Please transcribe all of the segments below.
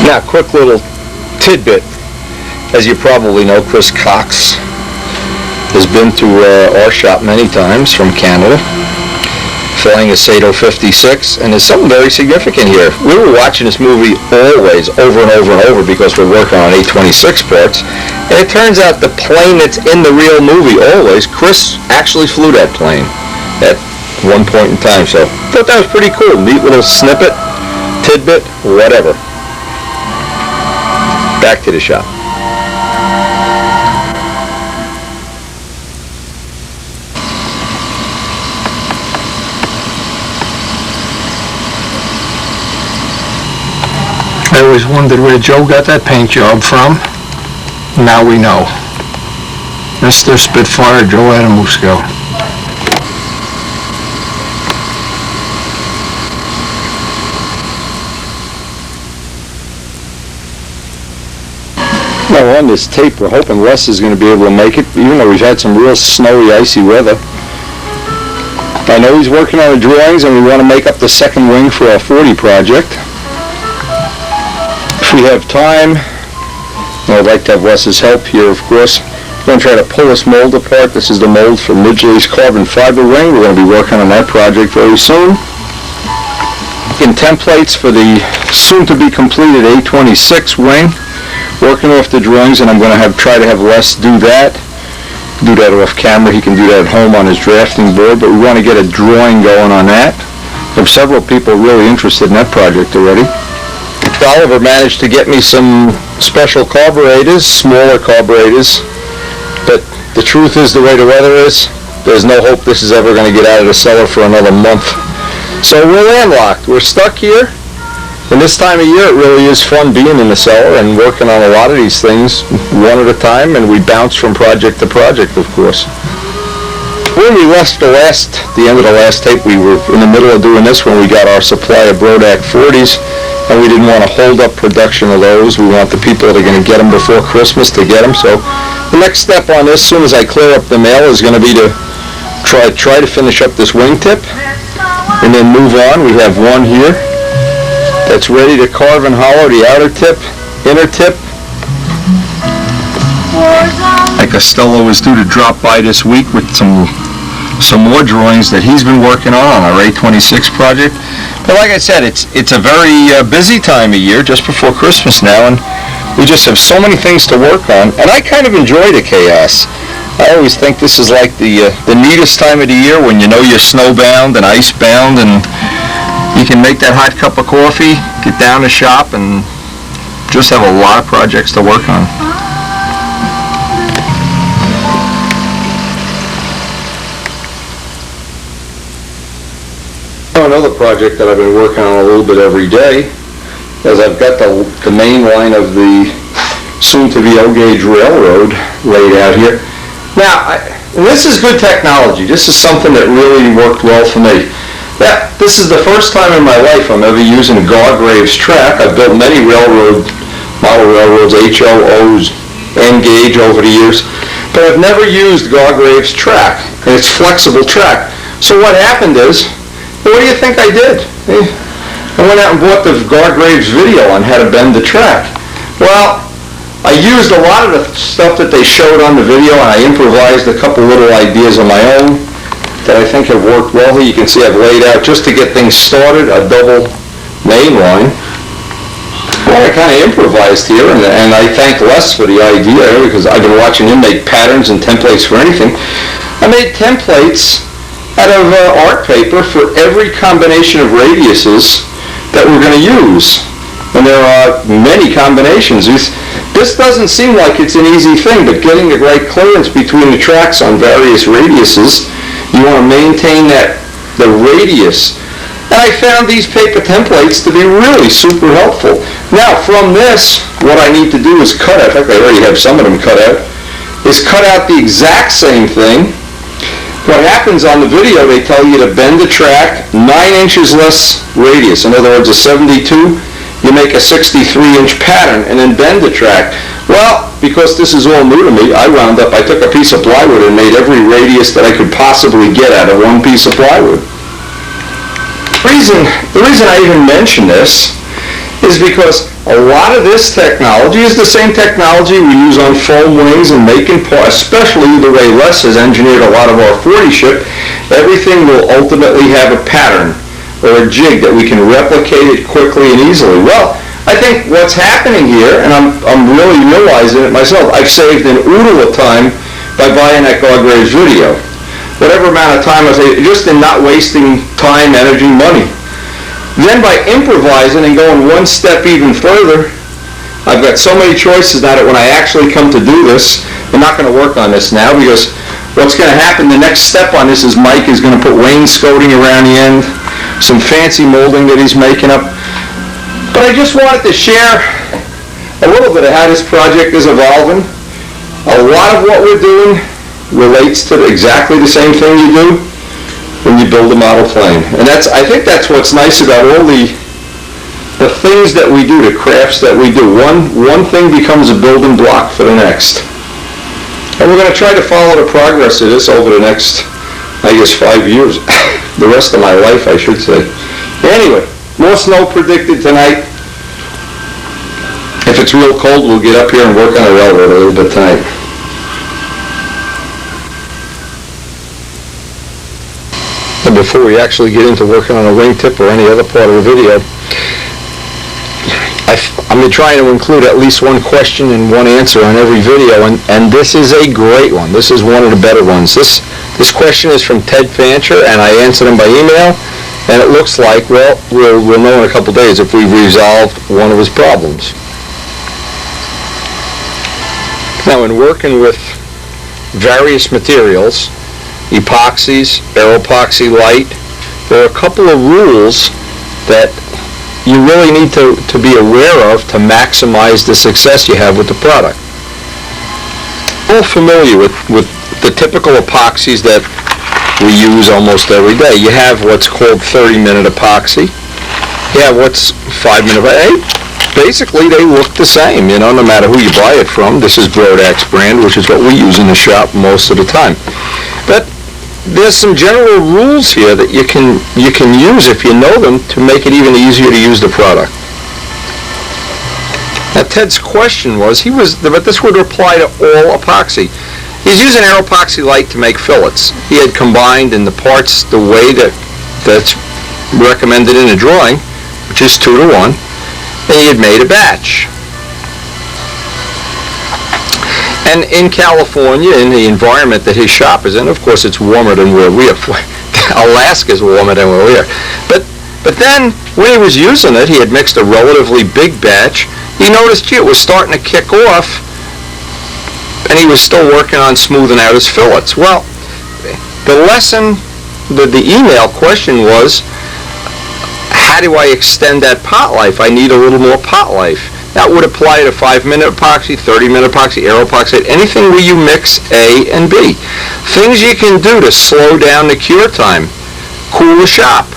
Now, quick little tidbit. As you probably know, Chris Cox has been to our shop many times from Canada, flying a Sato 56, and there's something very significant here. We were watching this movie always, over and over and over, because we're working on A26 parts, and it turns out the plane that's in the real movie, always, Chris actually flew that plane at one point in time, so I thought that was pretty cool. Neat little snippet, tidbit, whatever. Back to the shop. I always wondered where Joe got that paint job from. Now we know. Mr. Spitfire Joe Adamusco. Now on this tape, we're hoping Les is going to be able to make it, even though we've had some real snowy, icy weather. I know he's working on the drawings, and we want to make up the second wing for our 40 project. If we have time, I'd like to have Wes's help here, of course. We're going to try to pull this mold apart. This is the mold for Midgley's carbon fiber ring. We're going to be working on that project very soon. In templates for the soon-to-be completed A26 wing, working off the drawings, and I'm going to try to have Les do that off camera. He can do that at home on his drafting board, but we want to get a drawing going on that. There are several people really interested in that project already. Oliver managed to get me some special carburetors, smaller carburetors, but the truth is, the way the weather is, there's no hope this is ever going to get out of the cellar for another month. So we're landlocked. We're stuck here. And this time of year, it really is fun being in the cellar and working on a lot of these things one at a time, and we bounce from project to project, of course. When we left the end of the last tape, we were in the middle of doing this when we got our supply of Brodak 40s, and we didn't want to hold up production of those. We want the people that are going to get them before Christmas to get them. So the next step on this, as soon as I clear up the mail, is going to be to try to finish up this wingtip and then move on. We have one here that's ready to carve and hollow the outer tip, inner tip. Costello is due to drop by this week with some more drawings that he's been working on our A26 project. But like I said, it's a very busy time of year, just before Christmas now, and we just have so many things to work on. And I kind of enjoy the chaos. I always think this is like the neatest time of the year, when you know you're snowbound and icebound, and you can make that hot cup of coffee, get down to shop, and just have a lot of projects to work on. Another project that I've been working on a little bit every day is I've got the main line of the soon-to-be O-gauge railroad laid out here. Now, and this is good technology. This is something that really worked well for me. This is the first time in my life I'm ever using Gargrave's track. I've built many model railroads, HOOs, N-gauge over the years, but I've never used Gargrave's track, and it's flexible track. So what happened is, what do you think I did? I went out and bought the Gargrave's video on how to bend the track. Well, I used a lot of the stuff that they showed on the video, and I improvised a couple little ideas of my own that I think have worked well. Here you can see I've laid out, just to get things started, a double main line. Well, I kind of improvised here, and I thank Les for the idea, because I've been watching him make patterns and templates for anything. I made templates out of art paper for every combination of radiuses that we're going to use. And there are many combinations. This doesn't seem like it's an easy thing, but getting the right clearance between the tracks on various radiuses, you want to maintain the radius. And I found these paper templates to be really super helpful. Now, from this, what I need to do is cut out, in fact I already have some of them cut out, is cut out the exact same thing. What happens on the video, they tell you to bend the track 9 inches less radius. In other words, a 72, you make a 63-inch pattern and then bend the track. Well, because this is all new to me, I took a piece of plywood and made every radius that I could possibly get out of one piece of plywood. The reason I even mention this is because a lot of this technology is the same technology we use on foam wings and making parts, especially the way Les has engineered a lot of our 40 ship. Everything will ultimately have a pattern or a jig that we can replicate it quickly and easily. Well, I think what's happening here, and I'm really realizing it myself, I've saved an oodle of time by buying that Gargraves video. Whatever amount of time I saved, just in not wasting time, energy, money. Then by improvising and going one step even further, I've got so many choices now that when I actually come to do this, I'm not going to work on this now because what's going to happen, the next step on this is Mike is going to put wainscoting around the end, some fancy molding that he's making up. But I just wanted to share a little bit of how this project is evolving. A lot of what we're doing relates to exactly the same thing you do when you build a model plane. And I think that's what's nice about all the things that we do, the crafts that we do. One thing becomes a building block for the next. And we're going to try to follow the progress of this over the next, I guess, 5 years. The rest of my life, I should say. Anyway, more snow predicted tonight. If it's real cold, we'll get up here and work on the railroad a little bit tonight. And before we actually get into working on a wingtip or any other part of the video, I'm trying to include at least one question and one answer on every video, and this is a great one. This is one of the better ones. This question is from Ted Fancher, and I answered him by email, and it looks like, well, we'll know in a couple days if we've resolved one of his problems. Now, in working with various materials, epoxies, aeropoxy light, there are a couple of rules that you really need to be aware of to maximize the success you have with the product. We're all familiar with the typical epoxies that we use almost every day. You have what's called 30-minute epoxy. You have what's 5-minute. Basically, they look the same, no matter who you buy it from. This is Brodak's brand, which is what we use in the shop most of the time. But there's some general rules here that you can use if you know them to make it even easier to use the product. Now Ted's question was, but this would apply to all epoxy. He's using aeropoxy light to make fillets. He had combined in the parts the way that's recommended in the drawing, which is 2-to-1, and he had made a batch. And in California, in the environment that his shop is in, of course it's warmer than where we are. Alaska's warmer than where we are. But then, when he was using it, he had mixed a relatively big batch. He noticed, gee, it was starting to kick off, and he was still working on smoothing out his fillets. Well, the lesson, the email question was, how do I extend that pot life? I need a little more pot life. That would apply to 5-minute epoxy, 30-minute epoxy, aeropoxy, anything where you mix A and B. Things you can do to slow down the cure time. Cool the shop.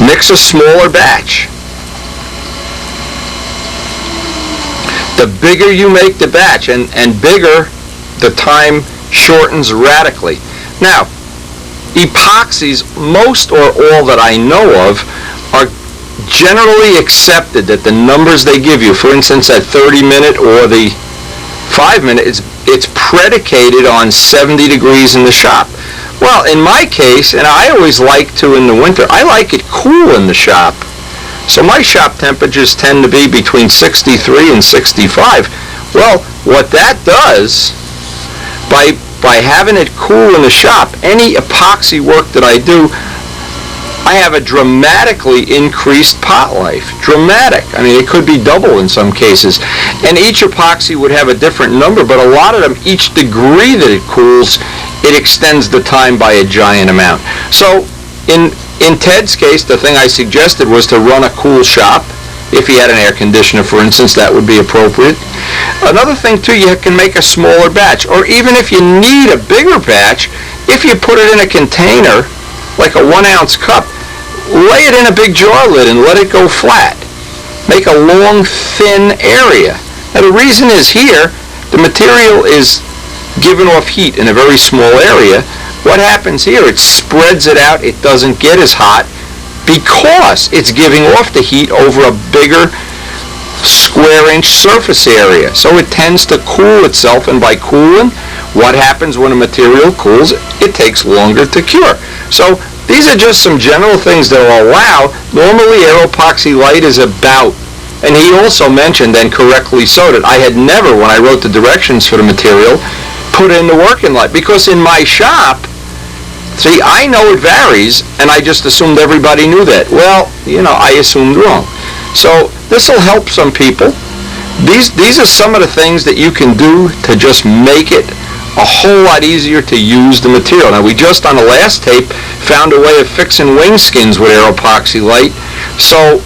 Mix a smaller batch. The bigger you make the batch, and bigger, the time shortens radically. Now, epoxies, most or all that I know of, are generally accepted that the numbers they give you, for instance, at 30-minute or the 5-minute, it's predicated on 70 degrees in the shop. Well, in my case, and I always like to in the winter, I like it cool in the shop. So my shop temperatures tend to be between 63 and 65. Well, what that does, by having it cool in the shop, any epoxy work that I do, I have a dramatically increased pot life. Dramatic. I mean, it could be double in some cases. And each epoxy would have a different number, but a lot of them, each degree that it cools, it extends the time by a giant amount. So in Ted's case, the thing I suggested was to run a cool shop. If he had an air conditioner, for instance, that would be appropriate. Another thing, too, you can make a smaller batch. Or even if you need a bigger batch, if you put it in a container, like a 1-ounce cup, lay it in a big jar lid and let it go flat. Make a long, thin area. Now, the reason is here, the material is giving off heat in a very small area. What happens here, it spreads it out, it doesn't get as hot, because it's giving off the heat over a bigger square inch surface area. So it tends to cool itself, and by cooling, what happens when a material cools? It takes longer to cure. So these are just some general things that will allow. Normally air epoxy light is about, and he also mentioned, and correctly so, that I had never, when I wrote the directions for the material, put in the working light, because in my shop, see, I know it varies, and I just assumed everybody knew that. Well, I assumed wrong. So this will help some people. These are some of the things that you can do to just make it a whole lot easier to use the material. Now, we just on the last tape found a way of fixing wing skins with air epoxy light. So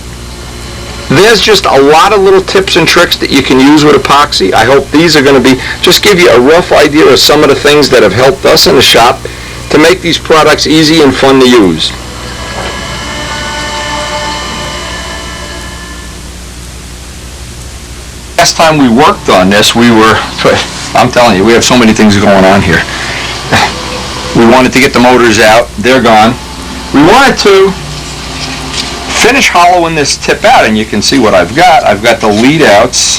there's just a lot of little tips and tricks that you can use with epoxy. I hope these are going to just give you a rough idea of some of the things that have helped us in the shop to make these products easy and fun to use. Last time we worked on this, I'm telling you, we have so many things going on here. We wanted to get the motors out. They're gone. We wanted to finish hollowing this tip out, and you can see what I've got. I've got the lead outs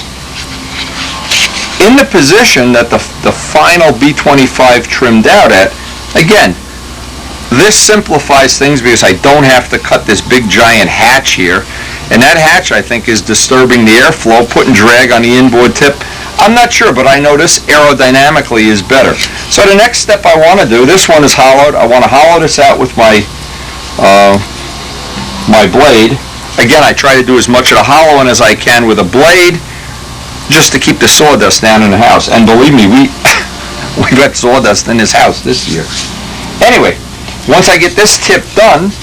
in the position that the final B25 trimmed out at. Again, this simplifies things because I don't have to cut this big giant hatch here. And that hatch, I think, is disturbing the airflow, putting drag on the inboard tip. I'm not sure, but I know this aerodynamically is better. So the next step I want to do, this one is hollowed. I want to hollow this out with my blade. Again, I try to do as much of the hollowing as I can with a blade, just to keep the sawdust down in the house. And believe me, we got sawdust in this house this year. Anyway, once I get this tip done,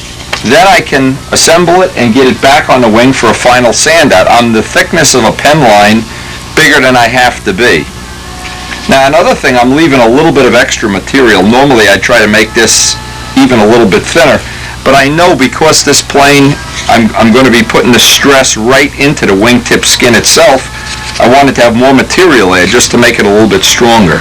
then I can assemble it and get it back on the wing for a final sand out. I'm the thickness of a pen line, bigger than I have to be. Now another thing, I'm leaving a little bit of extra material. Normally I try to make this even a little bit thinner, but I know because this plane, I'm going to be putting the stress right into the wingtip skin itself, I wanted to have more material there just to make it a little bit stronger.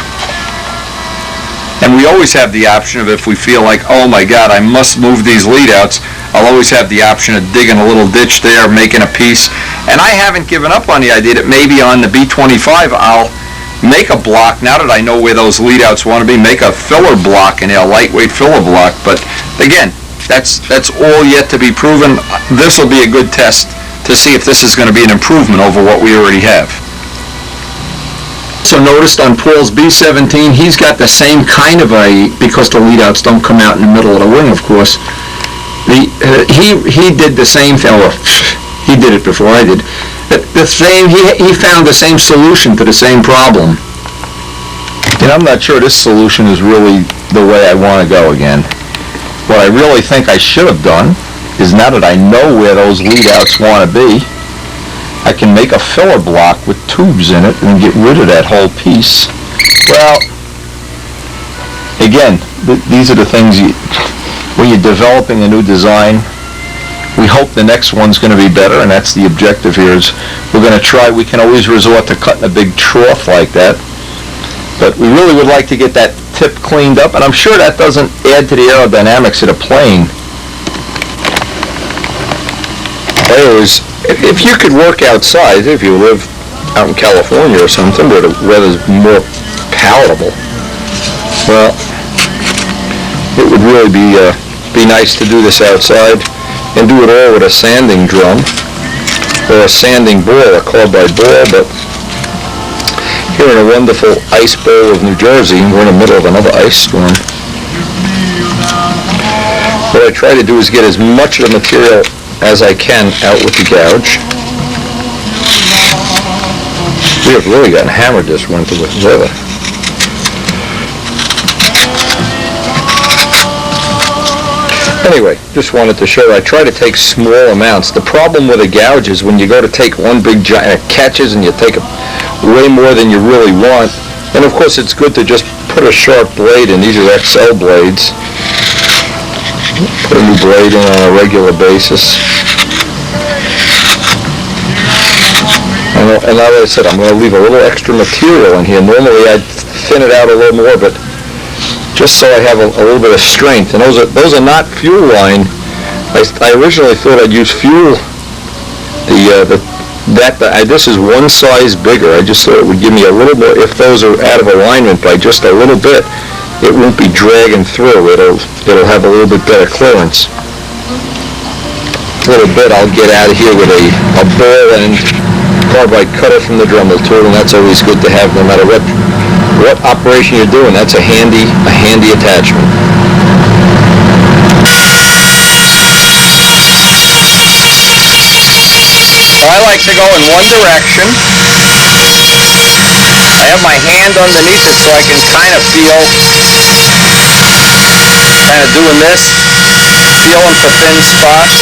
And we always have the option of, if we feel like, oh my God, I must move these lead outs, I'll always have the option of digging a little ditch there, making a piece. And I haven't given up on the idea that maybe on the B25 I'll make a block, now that I know where those lead outs want to be, make a filler block in there, a lightweight filler block. But again, that's all yet to be proven. This will be a good test to see if this is going to be an improvement over what we already have. So noticed on Paul's B17, he's got the same kind of because the lead outs don't come out in the middle of the wing, of course. He did the same thing, or he did it before I did. He found the same solution to the same problem. And I'm not sure this solution is really the way I want to go again. What I really think I should have done is, now that I know where those lead outs want to be, I can make a filler block with tubes in it and get rid of that whole piece. Well, again, these are the things when you're developing a new design, we hope the next one's going to be better, and that's the objective here. Is we're going to try, we can always resort to cutting a big trough like that, but we really would like to get that tip cleaned up, and I'm sure that doesn't add to the aerodynamics of the plane. Anyways, if you could work outside, if you live out in California or something where the weather's more palatable, well, it would really be nice to do this outside and do it all with a sanding drum or a sanding boil, a carbide boil. But here in a wonderful ice bowl of New Jersey, we're in the middle of another ice storm. What I try to do is get as much of the material as I can out with the gouge. We have really gotten hammered this winter with weather. Anyway, just wanted to show I try to take small amounts. The problem with a gouge is when you go to take one big giant, it catches and you take way more than you really want. And of course it's good to just put a sharp blade in. These are XL blades. Put a new blade in on a regular basis. And like I said, I'm going to leave a little extra material in here. Normally I'd thin it out a little more, but just so I have a little bit of strength. And those are not fuel line I originally thought I'd use fuel. This is one size bigger. I just thought it would give me a little more, if those are out of alignment by just a little bit, it won't be dragging through. It'll have a little bit better clearance. A little bit I'll get out of here with a ball end carbide cutter from the Dremel tool, and that's always good to have no matter what operation you're doing. That's a handy attachment. I like to go in one direction. I have my hand underneath it so I can kind of feel, doing this, feeling for thin spots.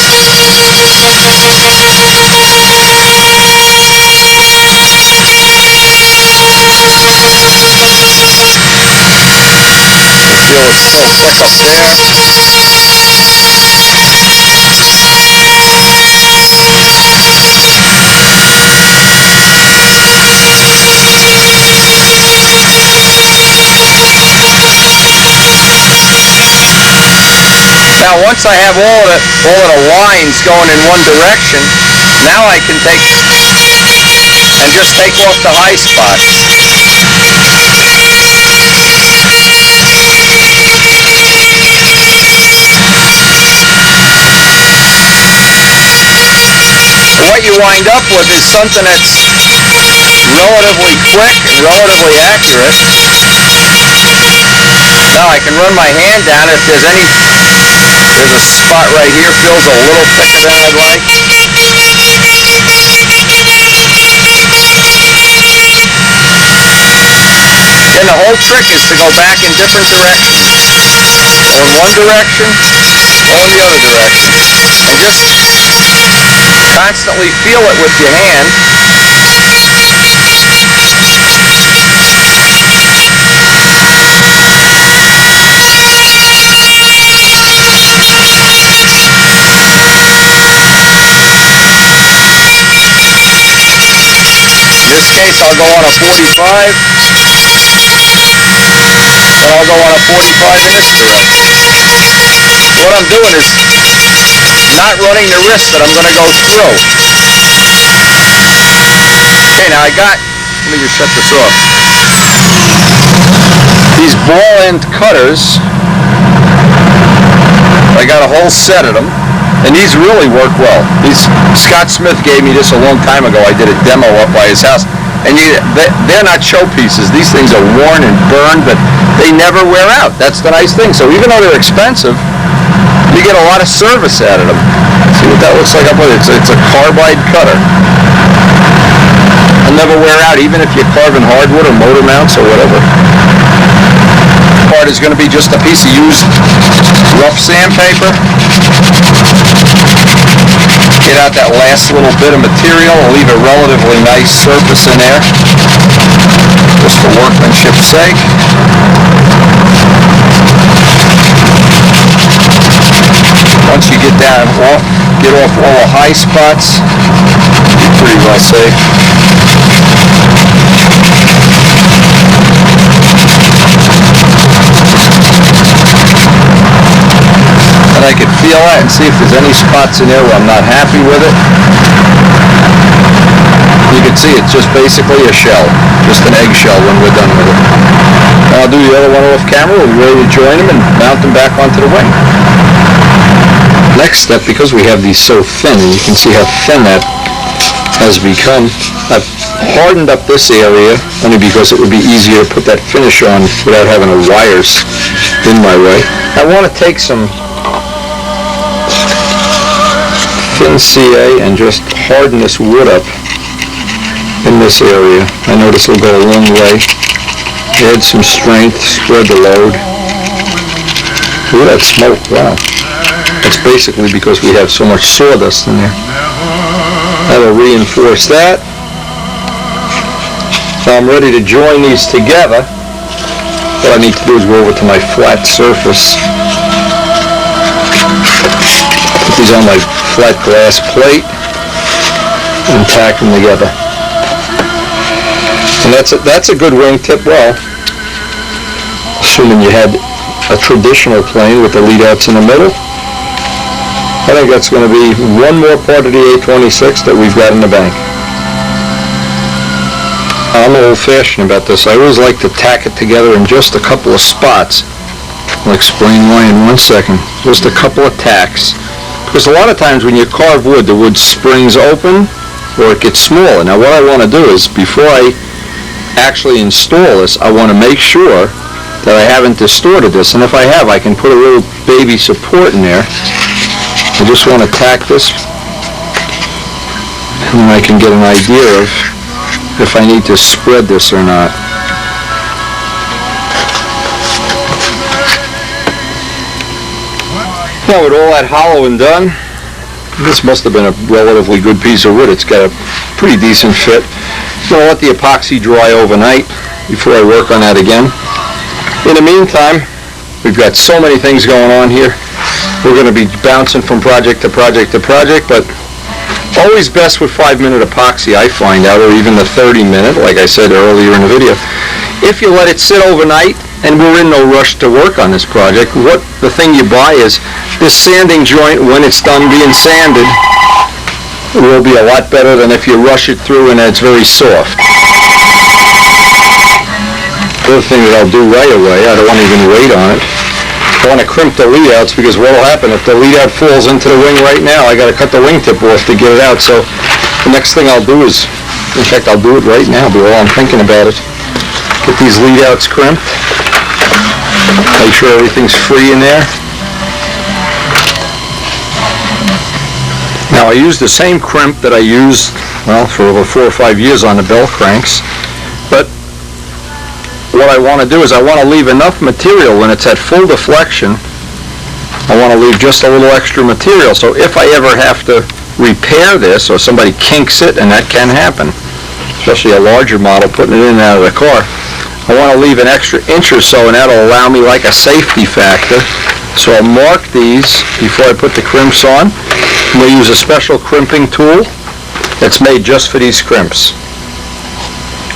Feel it's still thick up there. Now once I have all of the lines going in one direction, now I can take and just take off the high spots. And what you wind up with is something that's relatively quick and relatively accurate. Now I can run my hand down if there's a spot right here feels a little thicker than I'd like. And the whole trick is to go back in different directions. Go in one direction, go in the other direction. And just constantly feel it with your hand. In this case, I'll go on a 45, and I'll go on a 45 in this direction. What I'm doing is not running the risk that I'm going to go through. Okay, now let me just shut this off. These ball end cutters, I got a whole set of them. And these really work well. Scott Smith gave me this a long time ago. I did a demo up by his house. And they're not showpieces. These things are worn and burned, but they never wear out. That's the nice thing. So even though they're expensive, you get a lot of service out of them. See what that looks like up with it? It's a carbide cutter. It'll never wear out, even if you're carving hardwood or motor mounts or whatever. Part is going to be just a piece of used rough sandpaper. Get out that last little bit of material and leave a relatively nice surface in there, just for workmanship's sake. Once you get off all the high spots, you're pretty well safe. And I can feel that and see if there's any spots in there where I'm not happy with it. You can see it's just basically a shell, just an eggshell when we're done with it. Now I'll do the other one off camera. We'll be ready to join them and mount them back onto the wing. Next step, because we have these so thin, and you can see how thin that has become, I've hardened up this area only because it would be easier to put that finish on without having the wires in my way. I want to take some thin CA and just harden this wood up in this area. I know this will go a long way. Add some strength, spread the load. Look at that smoke, wow. That's basically because we have so much sawdust in there. That'll reinforce that. Now I'm ready to join these together. What I need to do is go over to my flat surface. Put these on my flat glass plate and tack them together. And that's a good wing tip well, assuming you had a traditional plane with the lead outs in the middle. I think that's going to be one more part of the 826 that we've got in the bank. I'm old-fashioned about this. I always like to tack it together in just a couple of spots. I'll explain why in 1 second. Just a couple of tacks. Because a lot of times when you carve wood, the wood springs open or it gets smaller. Now what I want to do is, before I actually install this, I want to make sure that I haven't distorted this. And if I have, I can put a little baby support in there. I just want to tack this, and then I can get an idea of if I need to spread this or not. Now with all that hollowing done, this must have been a relatively good piece of wood. It's got a pretty decent fit. I'm going to let the epoxy dry overnight before I work on that again. In the meantime, we've got so many things going on here. We're going to be bouncing from project to project to project, but always best with 5-minute epoxy, I find out, or even the 30-minute, like I said earlier in the video. If you let it sit overnight, and we're in no rush to work on this project, the thing you buy is this sanding joint. When it's done being sanded, it will be a lot better than if you rush it through and it's very soft. The other thing that I'll do right away, I don't want to even wait on it, I want to crimp the lead outs, because what will happen if the lead out falls into the wing right now, I got to cut the wingtip off to get it out. So the next thing I'll do is, in fact I'll do it right now while I'm thinking about it, get these lead outs crimped, make sure everything's free in there. Now I use the same crimp that I used, well, for over 4 or 5 years on the bell cranks, but what I want to do is I want to leave enough material when it's at full deflection. I want to leave just a little extra material, so if I ever have to repair this or somebody kinks it, and that can happen, especially a larger model putting it in and out of the car, I want to leave an extra inch or so, and that'll allow me like a safety factor. So I'll mark these before I put the crimps on. I'm going to use a special crimping tool that's made just for these crimps.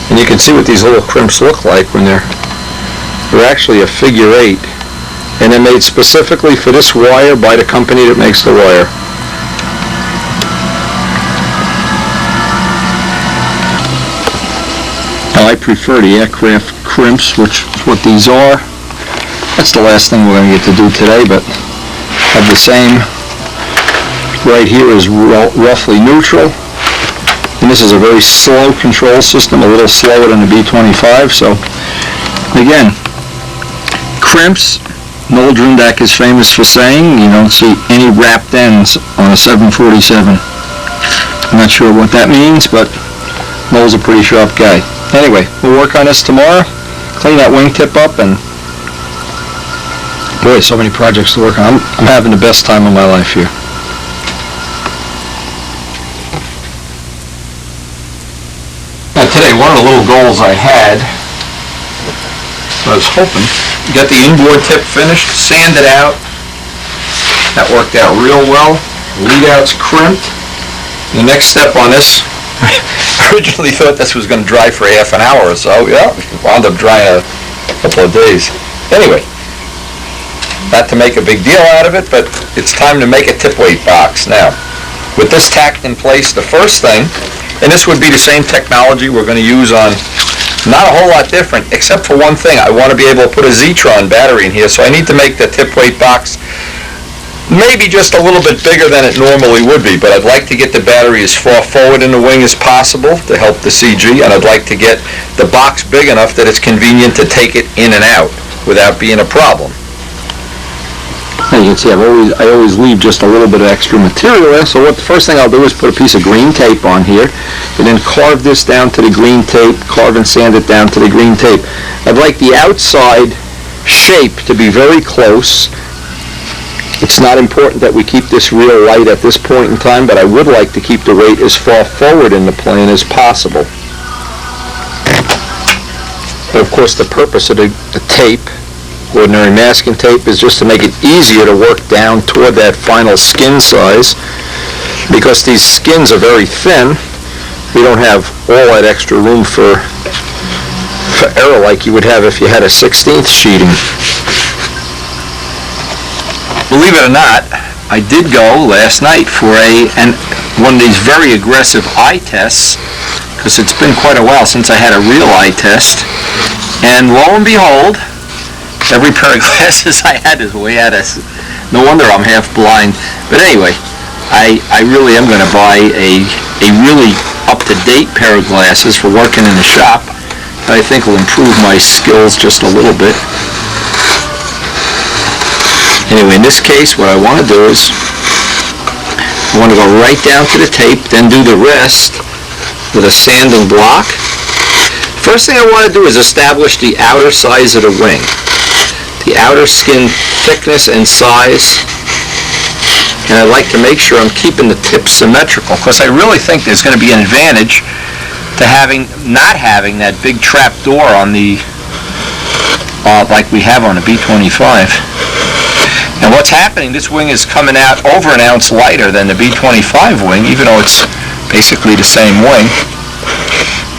And you can see what these little crimps look like when they're actually a figure 8. And they're made specifically for this wire by the company that makes the wire. Now I prefer the aircraft crimps, which is what these are. That's the last thing we're going to get to do today, but have the same. Right here is roughly neutral. And this is a very slow control system, a little slower than the B25. So again, crimps, Noel Drundak is famous for saying you don't see any wrapped ends on a 747. I'm not sure what that means, but Noel's a pretty sharp guy. Anyway, we'll work on this tomorrow, clean that wingtip up, and boy, so many projects to work on. I'm having the best time of my life here. Now today, one of the little goals I had, I was hoping, get the inboard tip finished, sand it out. That worked out real well. Lead outs crimped. The next step on this, I originally thought this was going to dry for half an hour or so. Yeah, it wound up drying a couple of days. Anyway, not to make a big deal out of it, but it's time to make a tip weight box. Now, with this tacked in place, the first thing, and this would be the same technology we're going to use on, not a whole lot different, except for one thing. I want to be able to put a Zetron battery in here, so I need to make the tip weight box maybe just a little bit bigger than it normally would be, but I'd like to get the battery as far forward in the wing as possible to help the CG, and I'd like to get the box big enough that it's convenient to take it in and out without being a problem. As you can see, I always leave just a little bit of extra material there, so the first thing I'll do is put a piece of green tape on here, and then carve this down to the green tape, carve and sand it down to the green tape. I'd like the outside shape to be very close. It's not important that we keep this real light at this point in time, but I would like to keep the rate as far forward in the plane as possible. But of course, the purpose of the tape, ordinary masking tape, is just to make it easier to work down toward that final skin size. Because these skins are very thin, we don't have all that extra room for error like you would have if you had a 16th sheeting. Believe it or not, I did go last night for one of these very aggressive eye tests, because it's been quite a while since I had a real eye test, and lo and behold, every pair of glasses I had is way out of... No wonder I'm half blind. But anyway, I really am going to buy a really up-to-date pair of glasses for working in the shop. I think will improve my skills just a little bit. Anyway, in this case, what I want to do is I want to go right down to the tape, then do the rest with a sanding block. First thing I want to do is establish the outer size of the wing, the outer skin thickness and size. And I like to make sure I'm keeping the tip symmetrical, because I really think there's going to be an advantage to not having that big trap door on the like we have on the B-25. And what's happening, this wing is coming out over an ounce lighter than the B-25 wing, even though it's basically the same wing.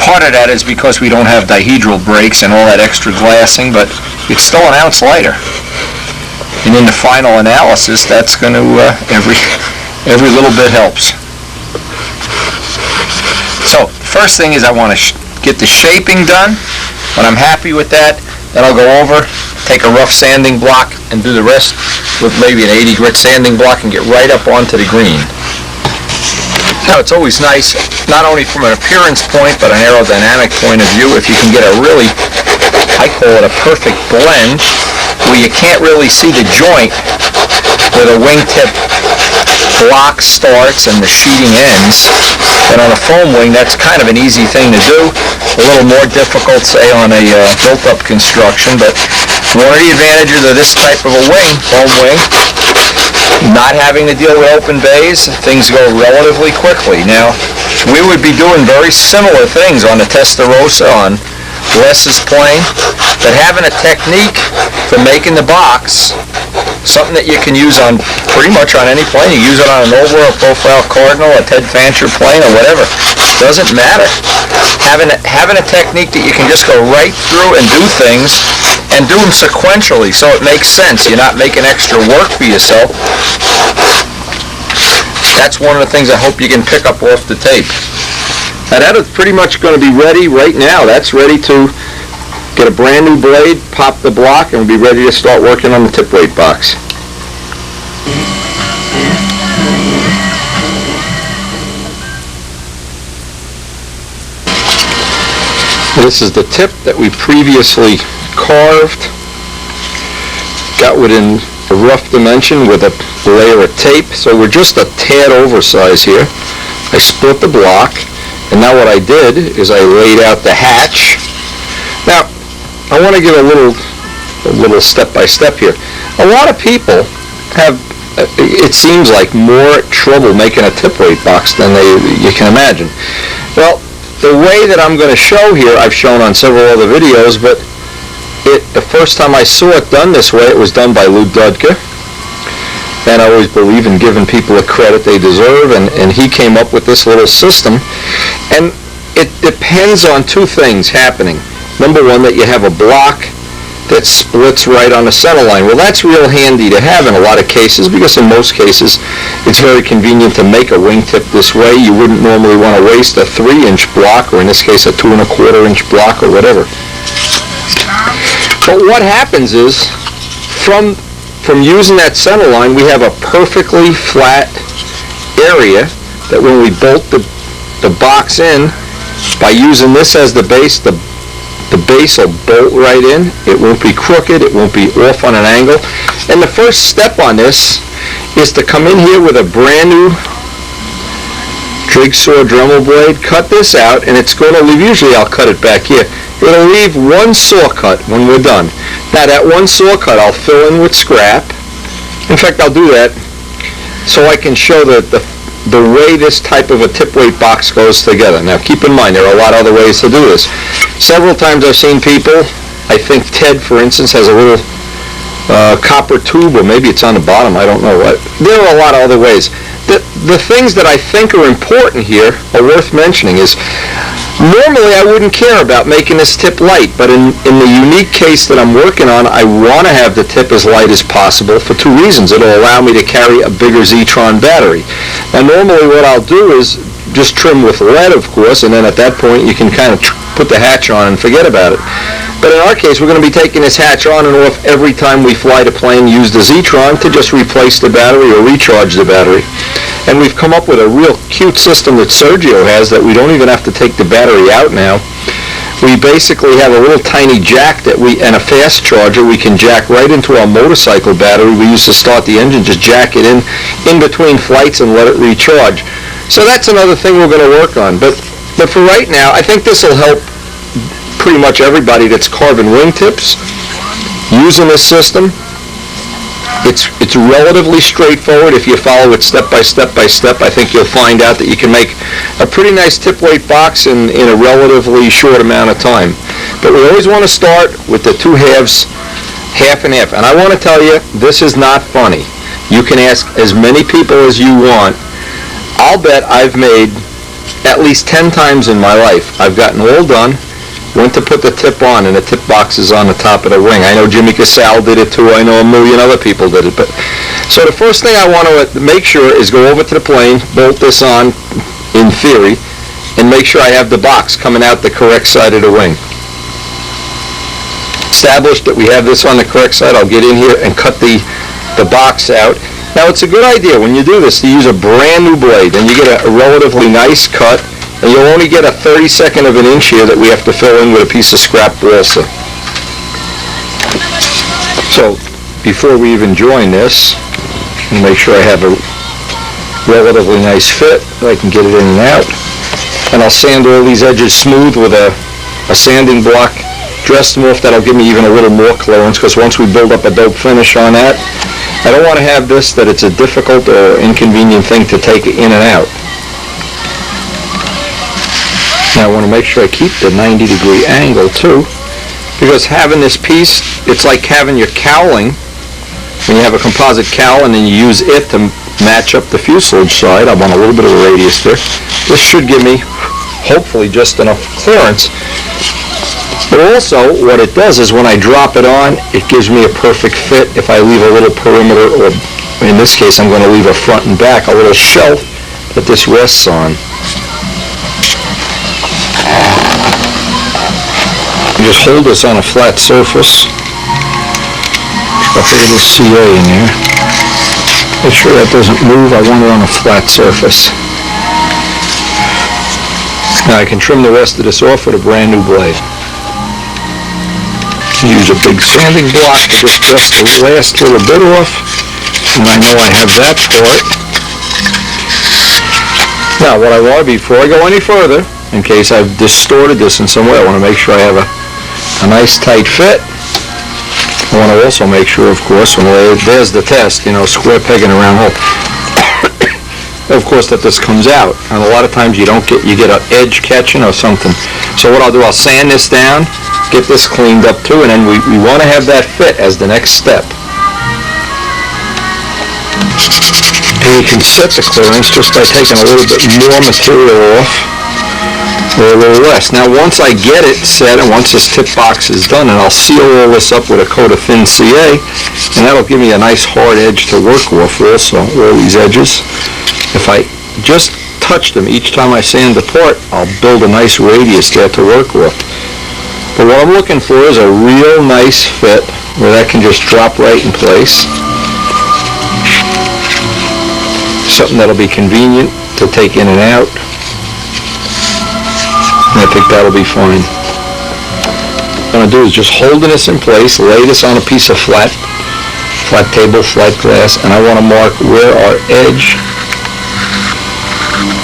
Part of that is because we don't have dihedral brakes and all that extra glassing, but it's still an ounce lighter. And in the final analysis, that's going to, every little bit helps. So, first thing is I want to get the shaping done. When I'm happy with that, then I'll go over, take a rough sanding block, and do the rest with maybe an 80 grit sanding block and get right up onto the green. Now, it's always nice, not only from an appearance point, but an aerodynamic point of view, if you can get a really, I call it a perfect blend, where you can't really see the joint where the wingtip block starts and the sheeting ends. And on a foam wing, that's kind of an easy thing to do. A little more difficult, say, on a built-up construction, but one of the advantages of this type of a wing, foam wing, not having to deal with open bays, things go relatively quickly. Now, we would be doing very similar things on the Testarossa, on Les's plane, but having a technique for making the box, something that you can use on pretty much on any plane. You use it on an Nova, a Profile Cardinal, a Ted Fancher plane, or whatever. Doesn't matter. Having a technique that you can just go right through and do things, and do them sequentially so it makes sense. You're not making extra work for yourself. That's one of the things I hope you can pick up off the tape. Now that is pretty much going to be ready right now. That's ready to get a brand new blade, pop the block, and be ready to start working on the tip weight box. This is the tip that we previously carved, got within a rough dimension with a layer of tape, so we're just a tad oversized here. I split the block, and now what I did is I laid out the hatch. Now, I want to give a little step-by-step here. A lot of people have, it seems like, more trouble making a tip weight box than you can imagine. Well, the way that I'm going to show here, I've shown on several other videos, but the first time I saw it done this way, it was done by Lou Dudka. And I always believe in giving people the credit they deserve, and he came up with this little system. And it depends on two things happening. Number one, that you have a block that splits right on the center line. Well, that's real handy to have in a lot of cases, because in most cases it's very convenient to make a wingtip this way. You wouldn't normally want to waste a 3-inch block, or in this case a 2 1/4-inch block or whatever. But what happens is, from using that center line, we have a perfectly flat area that when we bolt the box in, by using this as the base, the base will bolt right in. It won't be crooked, it won't be off on an angle. And the first step on this is to come in here with a brand new jigsaw Dremel blade, cut this out, and it's going to leave, usually I'll cut it back here, it'll leave one saw cut when we're done. Now that one saw cut I'll fill in with scrap. In fact, I'll do that so I can show the way this type of a tip weight box goes together. Now keep in mind, there are a lot of other ways to do this. Several times I've seen people, I think Ted for instance has a little copper tube, or maybe it's on the bottom, I don't know what. There are a lot of other ways. The things that I think are important here are worth mentioning is Normally, I wouldn't care about making this tip light, but in the unique case that I'm working on, I want to have the tip as light as possible for two reasons. It'll allow me to carry a bigger Zetron battery. Now, normally what I'll do is just trim with lead, of course, and then at that point you can kind of put the hatch on and forget about it. But in our case, we're going to be taking this hatch on and off every time we fly the plane, use the Zetron to just replace the battery or recharge the battery. And we've come up with a real cute system that Sergio has that we don't even have to take the battery out now. We basically have a little tiny jack and a fast charger we can jack right into our motorcycle battery we use to start the engine, just jack it in between flights and let it recharge. So that's another thing we're going to work on. But for right now, I think this will help pretty much everybody that's carving wingtips using this system. It's relatively straightforward. If you follow it step by step by step, I think you'll find out that you can make a pretty nice tip weight box in a relatively short amount of time. But we always want to start with the two halves, half and half. And I want to tell you, this is not funny. You can ask as many people as you want. I'll bet I've made at least 10 times in my life. I've gotten all done, went to put the tip on, and the tip box is on the top of the wing. I know Jimmy Casale did it too. I know a million other people did it. But so the first thing I want to make sure is go over to the plane, bolt this on, in theory, and make sure I have the box coming out the correct side of the wing. Established that we have this on the correct side, I'll get in here and cut the box out. Now, it's a good idea when you do this to use a brand new blade, and you get a relatively nice cut. And you'll only get a 32nd of an inch here that we have to fill in with a piece of scrap balsa. So, before we even join this, and make sure I have a relatively nice fit, I can get it in and out. And I'll sand all these edges smooth with a sanding block, dress them off. That'll give me even a little more clearance, because once we build up a dope finish on that, I don't want to have this that it's a difficult or inconvenient thing to take in and out. Now I want to make sure I keep the 90-degree angle too, because having this piece, it's like having your cowling. When you have a composite cowl and then you use it to match up the fuselage side, I want a little bit of a radius there. This should give me, hopefully, just enough clearance. But also, what it does is when I drop it on, it gives me a perfect fit. If I leave a little perimeter, or in this case I'm going to leave a front and back, a little shelf that this rests on. You just hold this on a flat surface. I'll put a little CA in there. Make sure that doesn't move. I want it on a flat surface. Now I can trim the rest of this off with a brand new blade. Use a big sanding block to just dust the last little bit off. And I know I have that part. Now what I want, before I go any further, in case I've distorted this in some way, I want to make sure I have a nice tight fit. I want to also make sure, of course, when there's the test, square peg in a round hole, of course, that this comes out. And a lot of times you get an edge catching or something. So what I'll do, I'll sand this down, get this cleaned up too, and then we want to have that fit as the next step. And you can set the clearance just by taking a little bit more material off, or a little less. Now once I get it set, and once this tip box is done, and I'll seal all this up with a coat of thin CA, and that'll give me a nice hard edge to work off also, all these edges. If I just touch them each time I sand the part, I'll build a nice radius there to work with. But what I'm looking for is a real nice fit where that can just drop right in place. Something that'll be convenient to take in and out. And I think that'll be fine. What I'm going to do is just holding this in place, lay this on a piece of flat table, flat glass, and I want to mark where our edge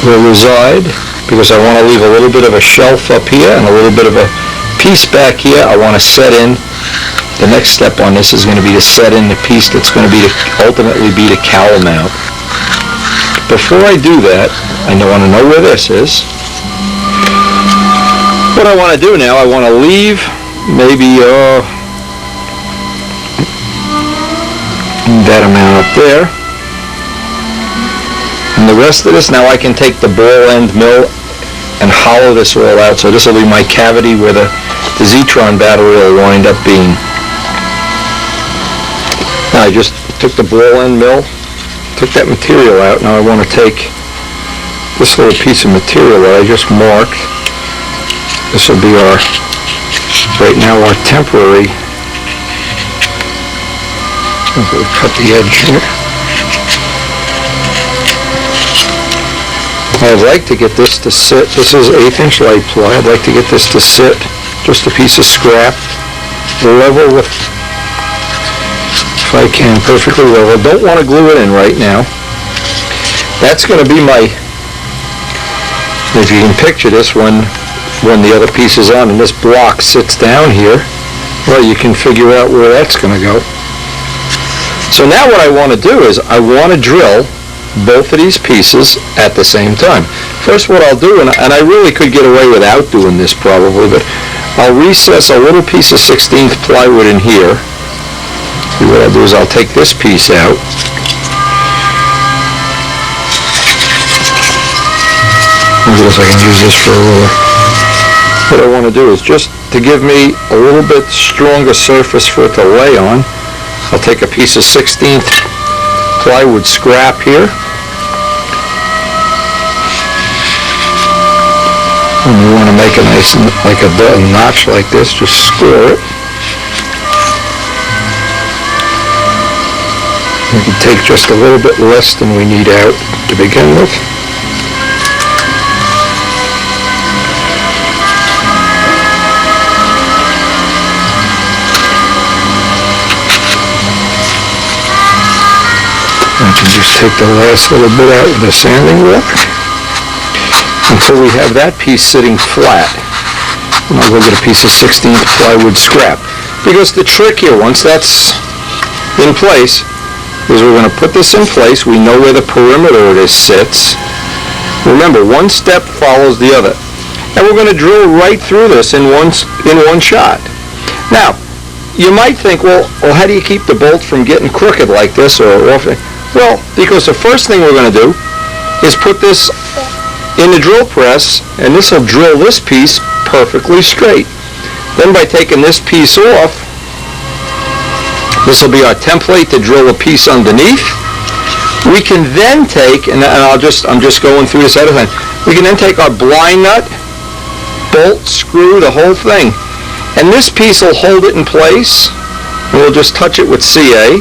will reside, because I want to leave a little bit of a shelf up here and a little bit of a piece back here. I want to set in. The next step on this is going to be to set in the piece that's going to be ultimately be the cowl mount. Before I do that, I want to know where this is. What I want to do now, I want to leave maybe that amount up there. And the rest of this, now I can take the ball end mill and hollow this all out. So this will be my cavity where the Zetron battery will wind up being. Now I just took the ball end mill, took that material out. Now I want to take this little piece of material that I just marked. This will be our, right now, our temporary. I'm going to cut the edge here. I'd like to get this to sit. This is 1/8" light ply. I'd like to get this to sit, just a piece of scrap, level with, if I can, perfectly level. Don't want to glue it in right now. That's going to be my, if you can picture this, when the other piece is on and this block sits down here, well, you can figure out where that's going to go. So now what I want to do is I want to drill both of these pieces at the same time. First what I'll do, and I really could get away without doing this probably, but I'll recess a little piece of 16th plywood in here. See, what I'll do is I'll take this piece out. I guess I can use this for a ruler. What I want to do is just to give me a little bit stronger surface for it to lay on, I'll take a piece of 16th plywood scrap here. And you want to make a nice, like a notch like this, just score it. We can take just a little bit less than we need out to begin with. I can just take the last little bit out with the sanding block until we have that piece sitting flat. And I'll go get a piece of 16th plywood scrap. Because the trick here, once that's in place, is we're going to put this in place. We know where the perimeter of this sits. Remember, one step follows the other. And we're going to drill right through this in one shot. Now, you might think, well, how do you keep the bolt from getting crooked like this or off? Well, because the first thing we're going to do is put this in the drill press, and this will drill this piece perfectly straight. Then by taking this piece off, this will be our template to drill a piece underneath. We can then take, and I'm just going through this other thing, we can then take our blind nut, bolt, screw, the whole thing. And this piece will hold it in place, and we'll just touch it with CA.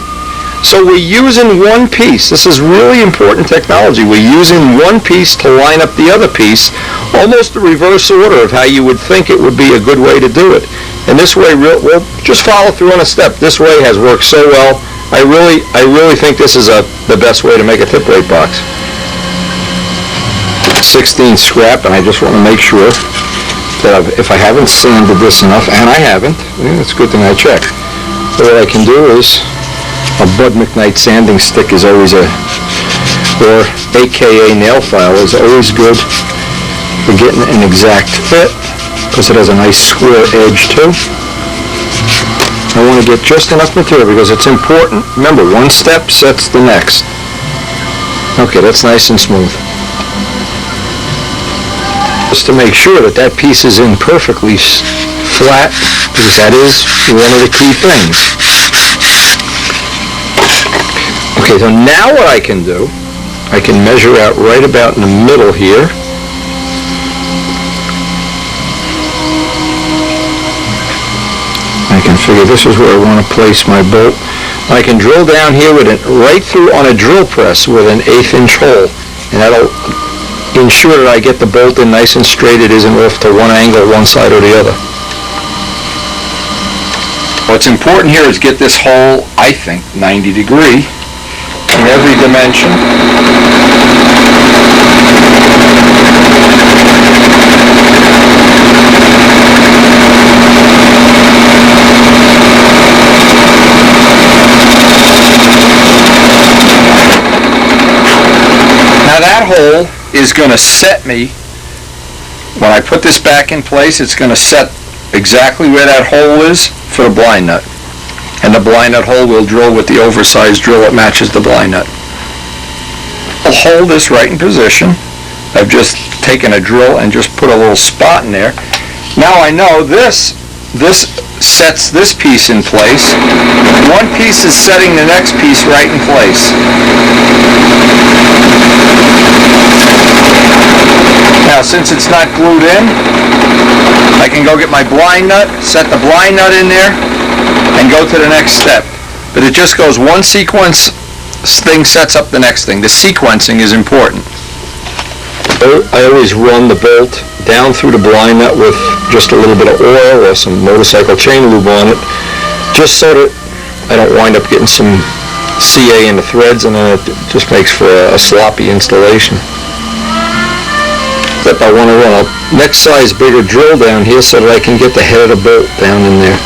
So we're using one piece. This is really important technology. We're using one piece to line up the other piece, almost the reverse order of how you would think it would be a good way to do it. And this way, we'll just follow through on a step. This way has worked so well. I really think this is the best way to make a tip weight box. 16 scrap, and I just want to make sure that if I haven't sanded this enough, and I haven't, it's a good thing I checked. So what I can do is, a Bud McKnight sanding stick is always or AKA nail file is always good for getting an exact fit, because it has a nice square edge too. I want to get just enough material because it's important. Remember, one step sets the next. Okay, that's nice and smooth. Just to make sure that that piece is in perfectly flat, because that is one of the key things. Okay, so now what I can do, I can measure out right about in the middle here. I can figure this is where I want to place my bolt. I can drill down here with it right through on a drill press with an 1/8" hole, and that'll ensure that I get the bolt in nice and straight. It isn't off to one angle, one side or the other. What's important here is get this hole, I think, 90 degree in every dimension. Now that hole is going to set me, when I put this back in place, it's going to set exactly where that hole is for the blind nut. And the blind nut hole will drill with the oversized drill that matches the blind nut. I'll hold this right in position. I've just taken a drill and just put a little spot in there. Now I know this sets this piece in place. One piece is setting the next piece right in place. Now, since it's not glued in, I can go get my blind nut, set the blind nut in there, and go to the next step. But it just goes one sequence thing sets up the next thing. The sequencing is important. I always run the bolt down through the blind nut with just a little bit of oil or some motorcycle chain lube on it, just so that I don't wind up getting some CA in the threads, and then it just makes for a sloppy installation. But I want to run a next size bigger drill down here so that I can get the head of the bolt down in there.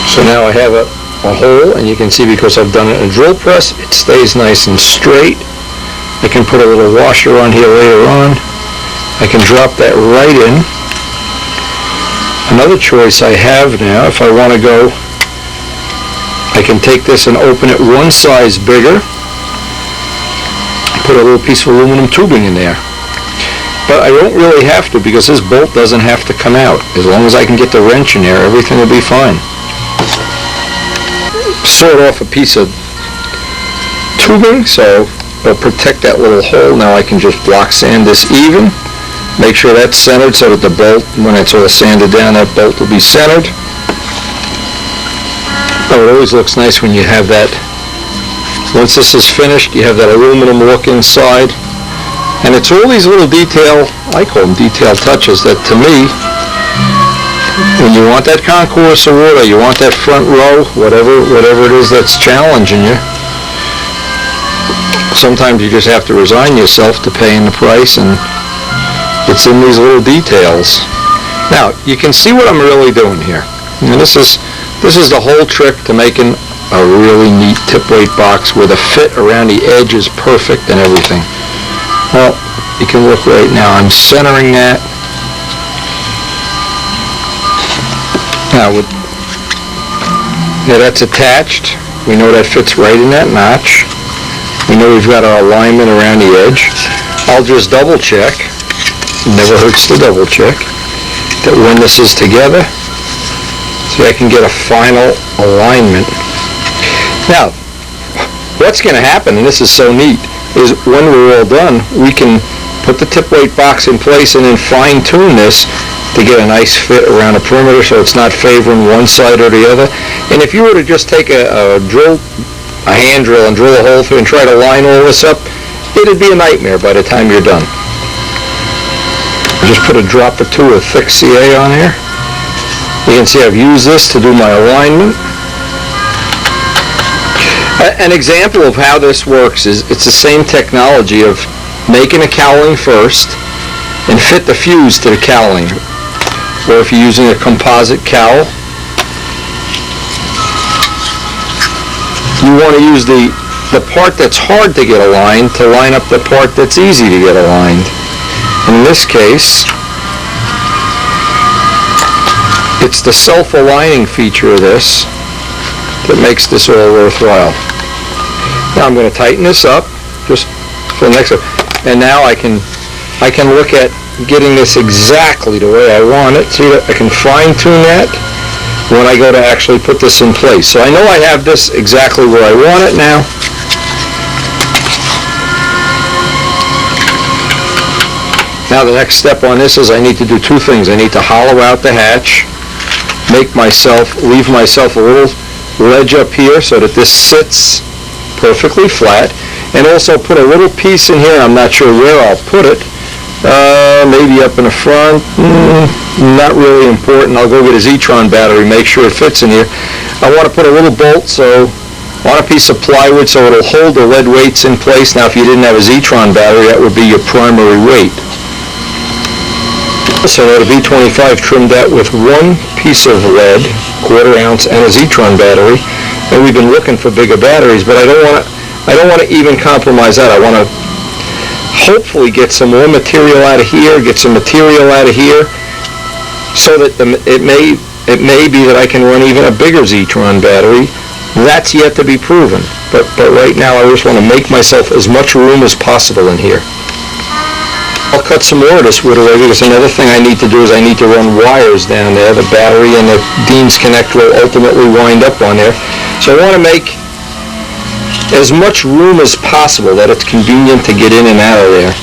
So now I have a hole, and you can see because I've done it in a drill press, it stays nice and straight. I can put a little washer on here later on. I can drop that right in. Another choice I have now, if I want to go, I can take this and open it one size bigger, put a little piece of aluminum tubing in there. But I don't really have to, because this bolt doesn't have to come out. As long as I can get the wrench in there, everything will be fine. Sawed off a piece of tubing, so it'll protect that little hole. Now I can just block sand this even. Make sure that's centered so that the bolt, when it's all sanded down, that bolt will be centered. Oh, it always looks nice when you have that. Once this is finished, you have that aluminum look inside. And it's all these little detail, I call them detail touches, that to me, when you want that concourse of water, you want that front row, whatever it is that's challenging you, sometimes you just have to resign yourself to paying the price, and it's in these little details. Now, you can see what I'm really doing here. And this is the whole trick to making a really neat tip weight box where the fit around the edge is perfect and everything. Well, you can look right now. I'm centering that. Now, that's attached. We know that fits right in that notch. We know we've got our alignment around the edge. I'll just double check. It never hurts to double check that when this is together, so I can get a final alignment. Now, what's going to happen, and this is so neat, is when we're all done, we can put the tip weight box in place and then fine tune this to get a nice fit around the perimeter so it's not favoring one side or the other. And if you were to just take a hand drill and drill a hole through and try to line all this up, it'd be a nightmare by the time you're done. Just put a drop or two of thick CA on here. You can see I've used this to do my alignment. An example of how this works is it's the same technology of making a cowling first and fit the fuse to the cowling. Or if you're using a composite cowl, you want to use the part that's hard to get aligned to line up the part that's easy to get aligned. In this case, it's the self-aligning feature of this that makes this all worthwhile. Now I'm going to tighten this up just for the next one. And now I can look at getting this exactly the way I want it. See that I can fine-tune that when I go to actually put this in place. So I know I have this exactly where I want it now. Now the next step on this is I need to do two things. I need to hollow out the hatch, leave myself a little ledge up here so that this sits perfectly flat, and also put a little piece in here. I'm not sure where I'll put it. Maybe up in the front. Not really important. I'll go get a Zetron battery, make sure it fits in here. I want to put a little bolt on a piece of plywood so it'll hold the lead weights in place. Now if you didn't have a Zetron battery, that would be your primary weight. So I have a V25 trimmed out with one piece of lead, quarter ounce, and a Zetron battery. And we've been looking for bigger batteries, but I don't want to even compromise that. I want to hopefully get some more material out of here, get some material out of here, so that it may be that I can run even a bigger Zetron battery. That's yet to be proven. But right now I just want to make myself as much room as possible in here. I'll cut some more of this wood away, because another thing I need to do is I need to run wires down there. The battery and the Dean's connector will ultimately wind up on there. So I want to make as much room as possible that it's convenient to get in and out of there.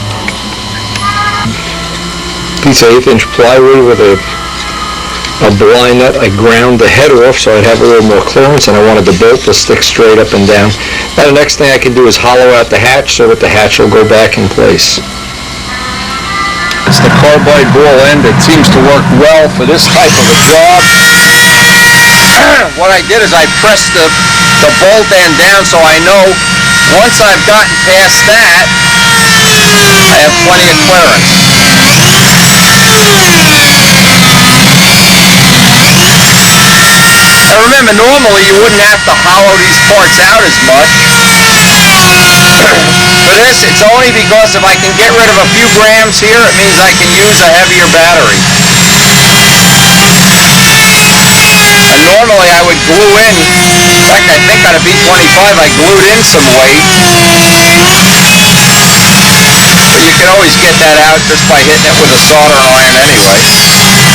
Piece of 1/8" plywood with a blind nut. I ground the head off so I'd have a little more clearance, and I wanted the bolt to stick straight up and down. Now the next thing I can do is hollow out the hatch so that the hatch will go back in place. It's the carbide ball end. It seems to work well for this type of a job. What I did is I pressed the bolt end down so I know once I've gotten past that, I have plenty of clearance. And remember, normally you wouldn't have to hollow these parts out as much. For this, it's only because if I can get rid of a few grams here, it means I can use a heavier battery. And normally I would glue in, in fact I think on a B25 I glued in some weight. But you can always get that out just by hitting it with a solder iron anyway.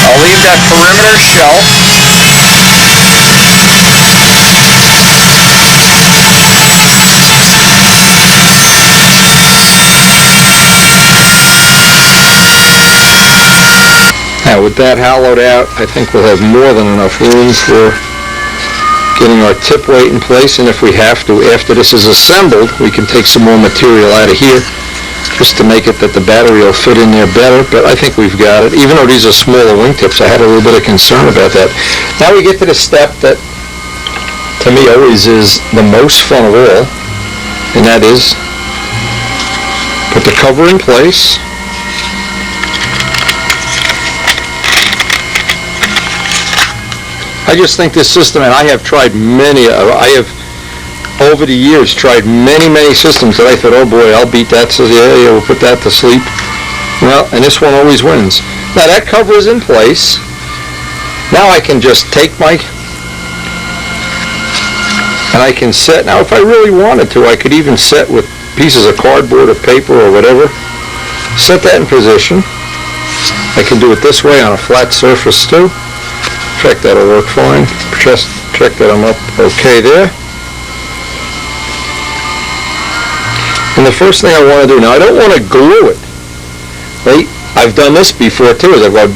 I'll leave that perimeter shelf. Now with that hollowed out, I think we'll have more than enough room for getting our tip weight in place, and if we have to, after this is assembled, we can take some more material out of here just to make it that the battery will fit in there better, but I think we've got it. Even though these are smaller wingtips, I had a little bit of concern about that. Now we get to the step that to me always is the most fun of all, and that is put the cover in place. I just think this system, and I have tried I have over the years tried many systems that I thought, oh boy, I'll beat that, so yeah, we'll put that to sleep. Well, and this one always wins. Now that cover is in place. Now I can just take and I can set, now if I really wanted to, I could even set with pieces of cardboard or paper or whatever, set that in position. I can do it this way on a flat surface too. Check that'll work fine. Just check that I'm up okay there. And the first thing I want to do, now I don't want to glue it. Right? I've done this before too, is I've gone,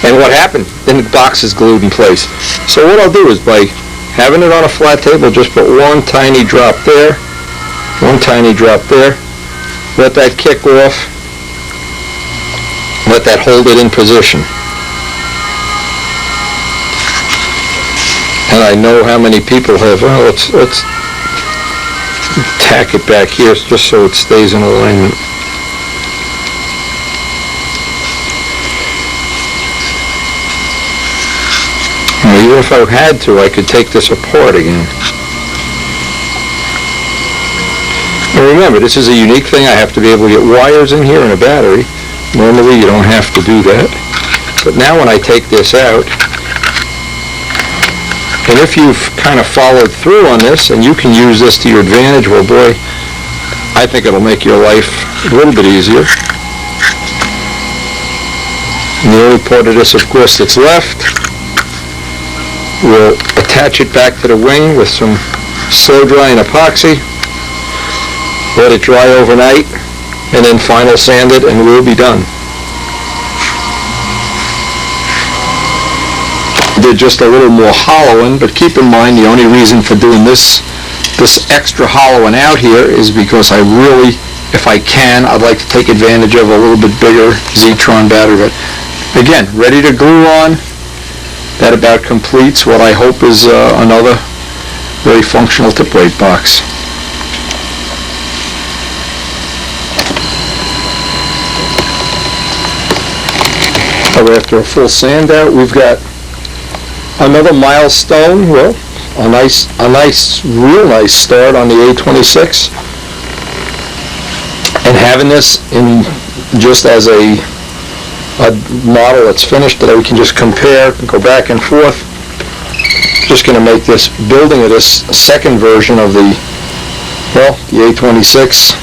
and what happened? Then the box is glued in place. So what I'll do is by having it on a flat table, just put one tiny drop there, one tiny drop there, let that kick off, let that hold it in position. And I know how many people have, well, let's tack it back here just so it stays in alignment. Now, even if I had to, I could take this apart again. And remember, this is a unique thing. I have to be able to get wires in here and a battery. Normally you don't have to do that. But now when I take this out, and if you've kind of followed through on this and you can use this to your advantage, well boy, I think it'll make your life a little bit easier. And the only part of this, of course, that's left, we'll attach it back to the wing with some slow drying epoxy, let it dry overnight, and then final sand it, and we'll be done. Did just a little more hollowing, but keep in mind the only reason for doing this extra hollowing out here is because I really, if I can, I'd like to take advantage of a little bit bigger Zetron battery. But again, ready to glue on. That about completes what I hope is another very functional tip weight box. After a full sand out, we've got another milestone, well, a real nice start on the A26. And having this in just as a model that's finished that we can just compare and go back and forth, just going to make this building of this second version of the A26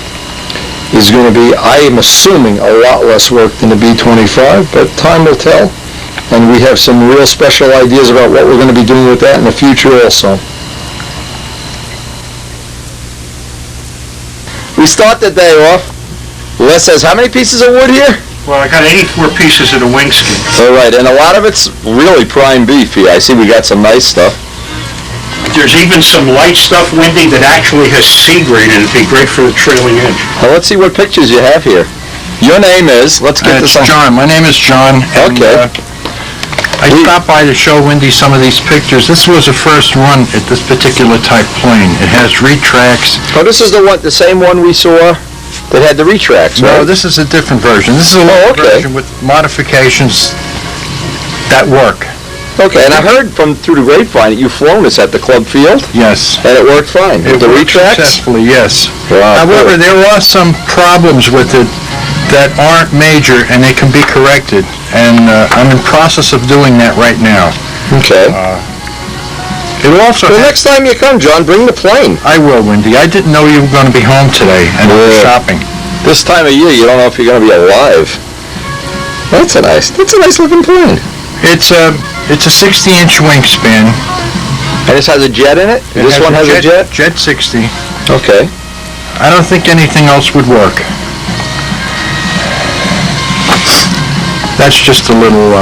is going to be, I am assuming, a lot less work than the B25, but time will tell. And we have some real special ideas about what we're going to be doing with that in the future also. We start the day off. Les says, how many pieces of wood here? Well, I got 84 pieces of the wing skin. All right, and a lot of it's really prime beef here. I see we got some nice stuff. There's even some light stuff, Wendy, that actually has sea green and it'd be great for the trailing edge. Now, let's see what pictures you have here. Your name is, let's get this on. John. My name is John. And, Okay. I stopped by to show Wendy some of these pictures. This was a first run at this particular type plane. It has retracts. Oh, this is the same one we saw that had the retracts, right? No, this is a different version. This is a lower version with modifications that work. Okay, and I heard through the grapevine that you've flown this at the club field, Yes. and it worked fine. It With the worked retracts? successfully, yes. Wow, However, cool. there are some problems with it that aren't major, and they can be corrected. And I'm in process of doing that right now. Okay. It also Well, next time you come, John, bring the plane. I will, Wendy. I didn't know you were going to be home today and Yeah. shopping. This time of year, you don't know if you're going to be alive. That's a nice looking plane. It's a 60-inch wingspan. And this has a jet in it? It This one has a jet? Jet 60. Okay. I don't think anything else would work. That's just a little,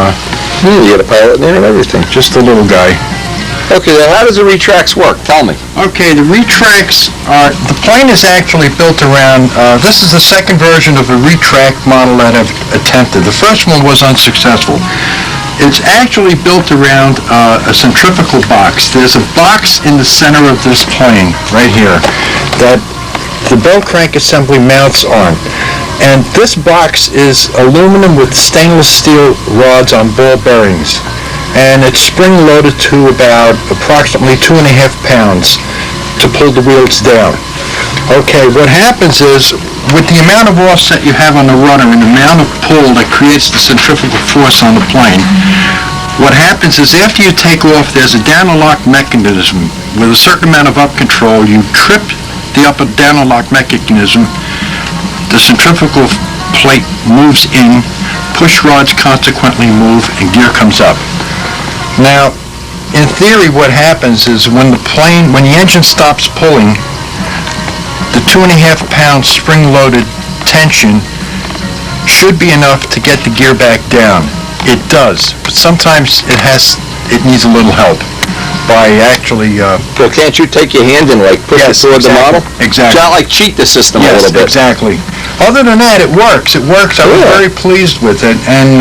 You got a pilot in it and everything. just a little guy. Okay, then how does the retracts work? Tell me. Okay, the retracts are, the plane is actually built around, this is the second version of a retract model that I've attempted. The first one was unsuccessful. It's actually built around a centrifugal box. There's a box in the center of this plane, right here, that the bell crank assembly mounts on. And this box is aluminum with stainless steel rods on ball bearings. And it's spring-loaded to about approximately 2.5 pounds to pull the wheels down. Okay, what happens is, with the amount of offset you have on the rudder and the amount of pull that creates the centrifugal force on the plane, what happens is after you take off, there's a down-and-lock mechanism. With a certain amount of up control, you trip the up and down-and-lock mechanism, the centrifugal plate moves in, push rods consequently move, and gear comes up. Now, in theory, what happens is when the engine stops pulling, the 2.5 pound spring-loaded tension should be enough to get the gear back down. It does, but sometimes it needs a little help by actually... Well, can't you take your hand and push it toward the model? Exactly. Try to cheat the system a little bit. Yes, exactly. Other than that, it works. I was very pleased with it, and...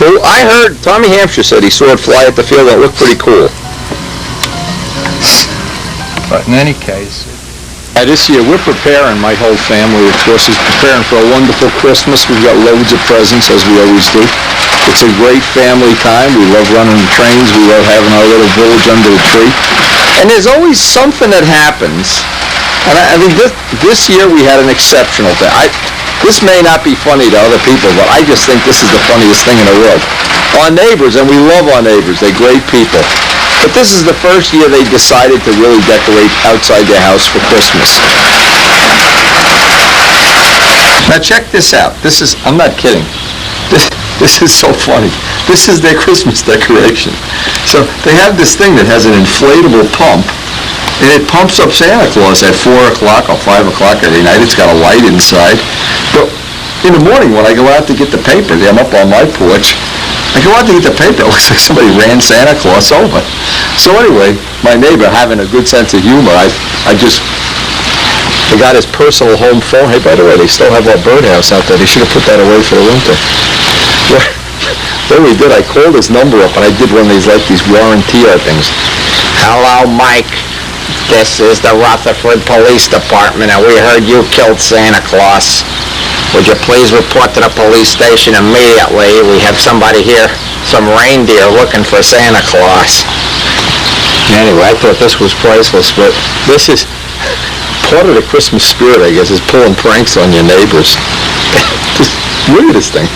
Well, I heard Tommy Hampshire said he saw it fly at the field. That looked pretty cool. But in any case... This year, we're preparing, my whole family, of course, is preparing for a wonderful Christmas. We've got loads of presents, as we always do. It's a great family time. We love running the trains. We love having our little village under the tree. And there's always something that happens. And I mean, this year we had an exceptional thing. This may not be funny to other people, but I just think this is the funniest thing in the world. Our neighbors, and we love our neighbors, they're great people. But this is the first year they decided to really decorate outside their house for Christmas. Now check this out. I'm not kidding. This is so funny. This is their Christmas decoration. So they have this thing that has an inflatable pump, and it pumps up Santa Claus at 4 o'clock or 5 o'clock every night. It's got a light inside. But in the morning when I go out to get the paper, I'm up on my porch, I go out to get the paper, it looks like somebody ran Santa Claus over. So anyway, my neighbor, having a good sense of humor, I got his personal home phone. Hey, by the way, they still have our birdhouse out there. They should have put that away for the winter. Then we did. I called his number up, and I did one of these warranty things. Hello, Mike. This is the Rutherford Police Department, and we heard you killed Santa Claus. Would you please report to the police station immediately? We have somebody here, some reindeer looking for Santa Claus. Anyway, I thought this was priceless, but this is part of the Christmas spirit, I guess, is pulling pranks on your neighbors. Just look at this thing.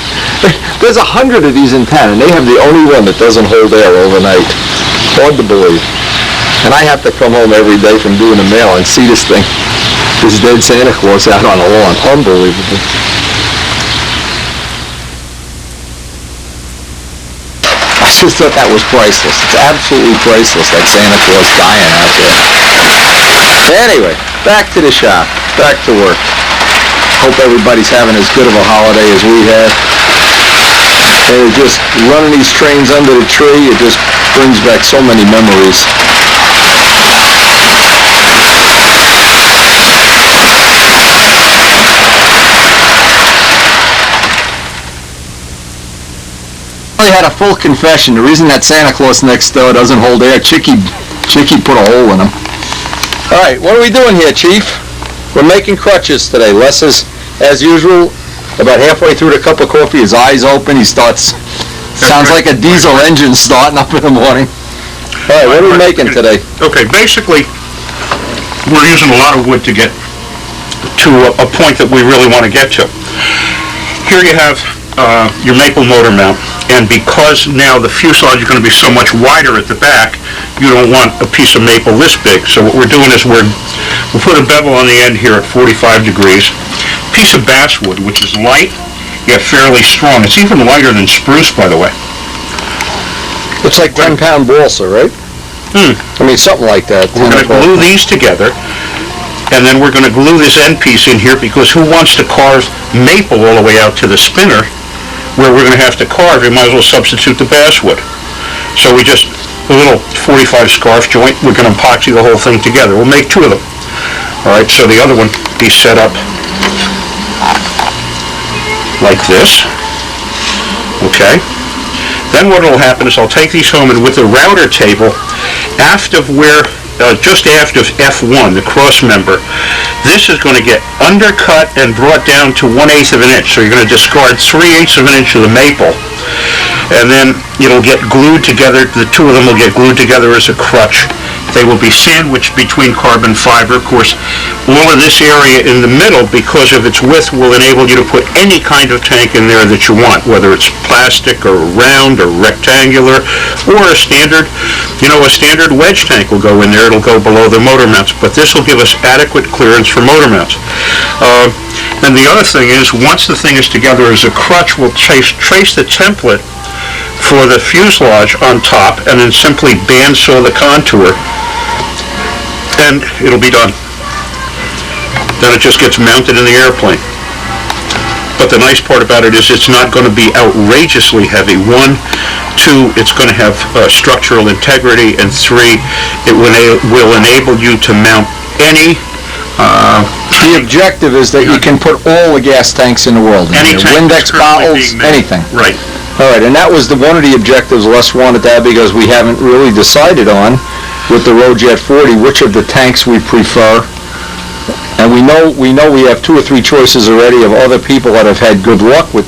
There's 100 of these in town, and they have the only one that doesn't hold air overnight. Hard to believe. And I have to come home every day from doing the mail and see this thing. His dead Santa Claus out on the lawn. Unbelievable. I just thought that was priceless. It's absolutely priceless, that Santa Claus dying out there. Anyway, back to the shop, back to work. Hope everybody's having as good of a holiday as we had. And just running these trains under the tree, it just brings back so many memories. I had a full confession. The reason that Santa Claus next door doesn't hold air, Chicky put a hole in him. All right, what are we doing here, Chief? We're making crutches today. Les is, as usual, about halfway through the cup of coffee, his eyes open, he starts, sounds like a diesel engine starting up in the morning. All right, what are we making today? Okay, basically, we're using a lot of wood to get to a point that we really want to get to. Here you have your maple motor mount, and because now the fuselage is going to be so much wider at the back, you don't want a piece of maple this big. So what we're doing is we'll put a bevel on the end here at 45 degrees. Piece of basswood, which is light yet fairly strong. It's even lighter than spruce, by the way. Looks like 10-pound balsa, right? I mean, something like that. We're going to glue these together, and then we're going to glue this end piece in here, because who wants to carve maple all the way out to the spinner where we're going to have to carve? You might as well substitute the basswood. So we just, a little 45 scarf joint, we're going to epoxy the whole thing together. We'll make two of them. All right, so the other one be set up like this. Okay. Then what will happen is I'll take these home, and with the router table, just after F1, the cross member, this is going to get undercut and brought down to 1/8 of an inch. So you're going to discard 3/8 of an inch of the maple, and then it'll get glued together. The two of them will get glued together as a crutch. They will be sandwiched between carbon fiber. Of course, all of this area in the middle, because of its width, will enable you to put any kind of tank in there that you want, whether it's plastic or round or rectangular, or a standard wedge tank will go in there. It'll go below the motor mounts, but this will give us adequate clearance for motor mounts. And the other thing is, once the thing is together as a crutch, we'll trace the template for the fuselage on top, and then simply bandsaw the contour, and it'll be done. Then it just gets mounted in the airplane. But the nice part about it is it's not going to be outrageously heavy. 1, 2, it's going to have structural integrity, and 3, it will enable you to mount any. The objective is that you can put all the gas tanks in the world in Any there. tank Windex bottles, anything. Right. All right, and that was one of the objectives Les wanted to have, because we haven't really decided on, with the Rojet 40, which of the tanks we prefer. And we know we have 2 or 3 choices already of other people that have had good luck with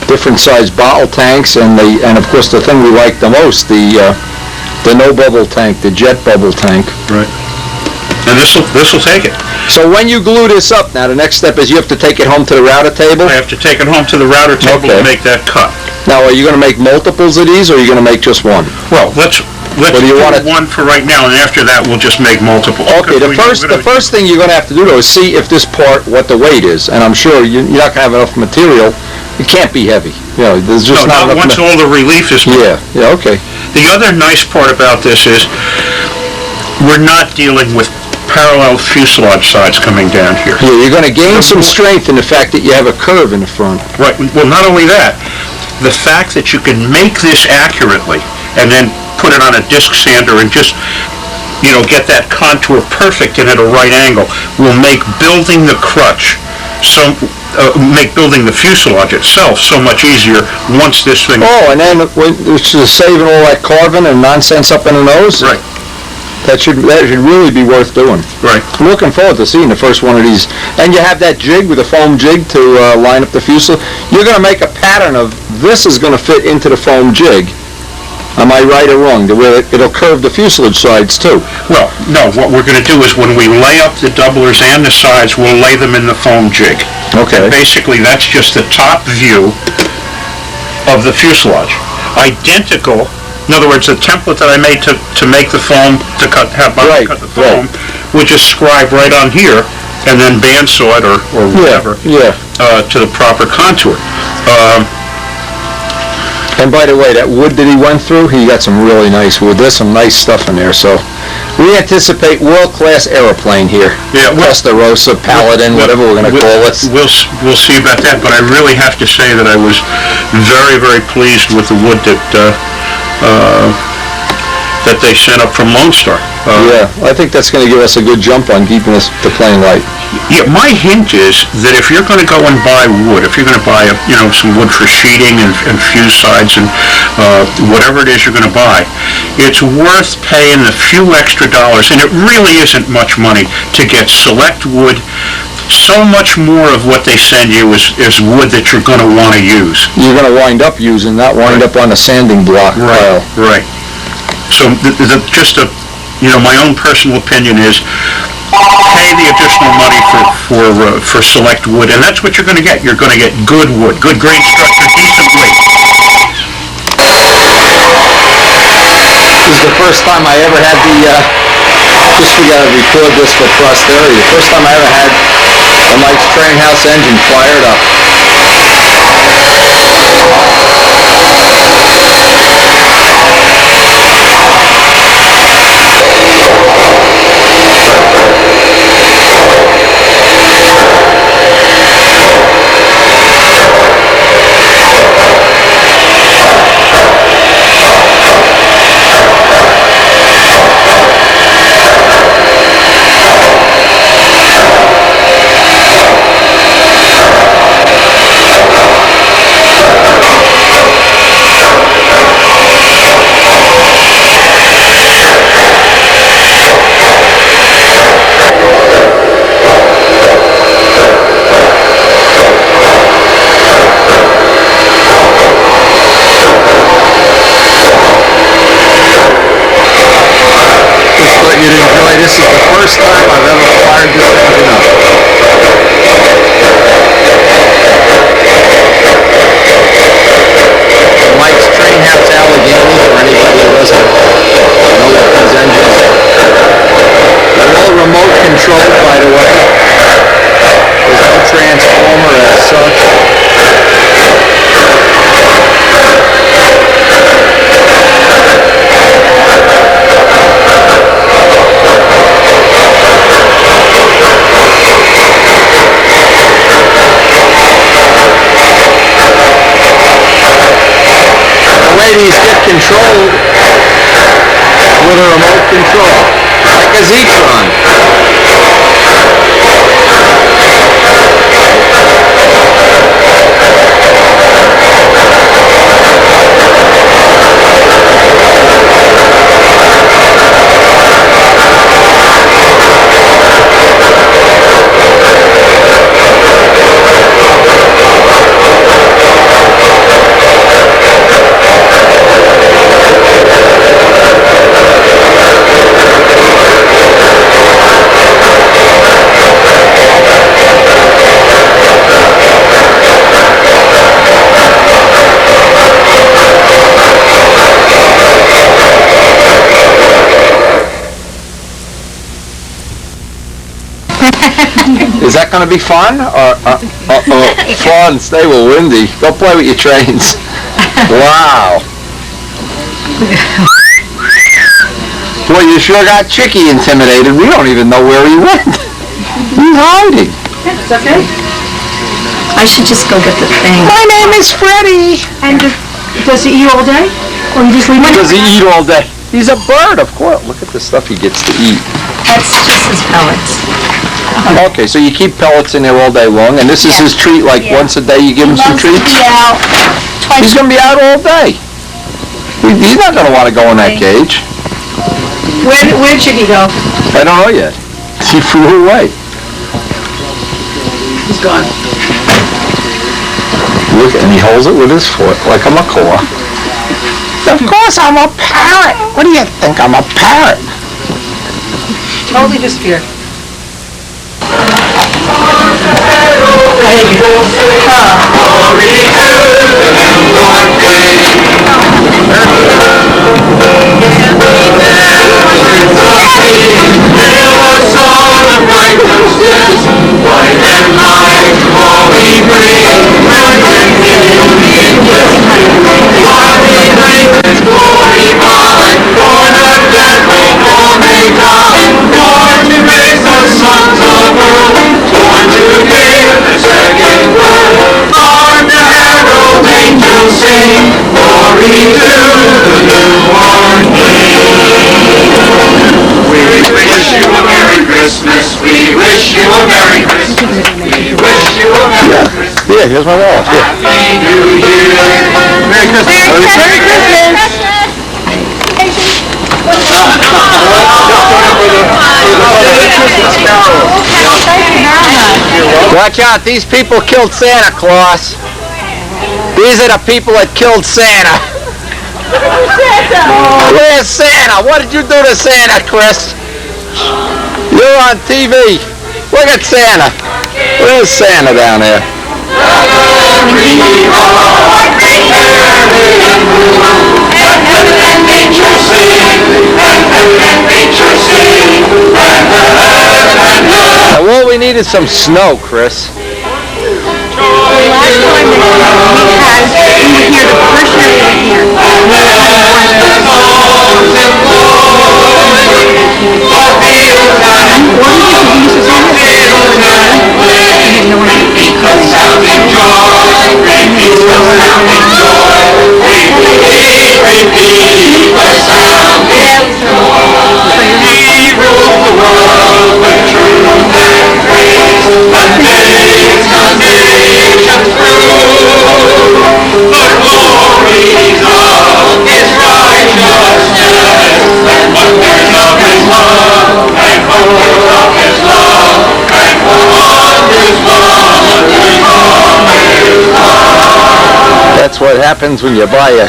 different size bottle tanks, and of course the thing we like the most, the no bubble tank, the jet bubble tank. Right. And this will take it. So when you glue this up, now the next step is you have to take it home to the router table? I have to take it home to the router table to make that cut. Now, are you going to make multiples of these, or are you going to make just one? Well, let's do one for right now, and after that we'll just make multiple. Okay, the first thing you're going to have to do, though, is see if this part, what the weight is. And I'm sure you're not going to have enough material. It can't be heavy. There's just not enough. Once all the relief is put. Yeah, okay. The other nice part about this is we're not dealing with parallel fuselage sides coming down here. Yeah, you're going to gain some strength in the fact that you have a curve in the front. Right. Well, not only that, the fact that you can make this accurately and then put it on a disc sander and just, get that contour perfect and at a right angle will make building the crutch make building the fuselage itself so much easier once this thing... Oh, and then saving all that carbon and nonsense up in the nose? Right. That should really be worth doing. Right. I'm looking forward to seeing the first one of these. And you have that jig with a foam jig to line up the fuselage. You're going to make a pattern of this is going to fit into the foam jig. Am I right or wrong? It'll curve the fuselage sides too. Well, no. What we're going to do is when we lay up the doublers and the sides, we'll lay them in the foam jig. Okay. And basically, that's just the top view of the fuselage. Identical. In other words, the template that I made to make the foam, have Bob cut the foam, would just scribe right on here and then bandsaw it or whatever Yeah. to the proper contour. And by the way, that wood that he went through, he got some really nice wood. There's some nice stuff in there, so we anticipate world-class aeroplane here. Yeah, Testarossa, Paladin, whatever we're going to call it. We'll see about that, but I really have to say that I was very, very pleased with the wood that they sent up from Lone Star. Yeah, I think that's going to give us a good jump on keeping the plane light. Yeah, my hint is that if you're going to go and buy wood, if you're going to buy some wood for sheeting and fuse sides and whatever it is you're going to buy, it's worth paying a few extra dollars, and it really isn't much money, to get select wood. So much more of what they send you is wood that you're going to want to use. You're going to wind up using, not wind up on a sanding block pile. Right. So my own personal opinion is pay the additional money for select wood, and that's what you're going to get. You're going to get good wood, good grain structure, decent weight. This is the first time I ever had just we got to record this for posterity, the first time I ever had the Mike's Train House engine fired up. This is the first time I've ever fired this engine up. Mike's Train House Allegheny, for anybody who doesn't know what these engines are. They're all remote controlled, by the way. There's no transformer as such. These get controlled with a remote control, like a Zetron. Is that going to be fun? Fun, stable, windy. Go play with your trains. Wow. Boy, you sure got Chicky intimidated. We don't even know where he went. He's hiding. It's okay. I should just go get the thing. My name is Freddie. And does he eat all day? Or you just leave him? Does he eat all day? He's a bird, of course. Look at the stuff he gets to eat. That's just his pellets. Okay, so you keep pellets in there all day long, and this is his treat, like once a day you give him some treats? He loves to be out twice. He's going to be out all day. He's not going to want to go in that cage. Where should he go? I don't know yet. He flew away. He's gone. Look, and he holds it with his foot like a macaw. Of course I'm a parrot. What do you think? I'm a parrot. Totally disappeared. Yeah, here's my wallet. Watch out, these people killed Santa Claus. These are the people that killed Santa. Where's Santa? What did you do to Santa, Chris? You're on TV. Look at Santa. Where's Santa down there? Now, all we need is some snow, Chris. Last time we had, we were here, the first year we were That's what happens when you buy a...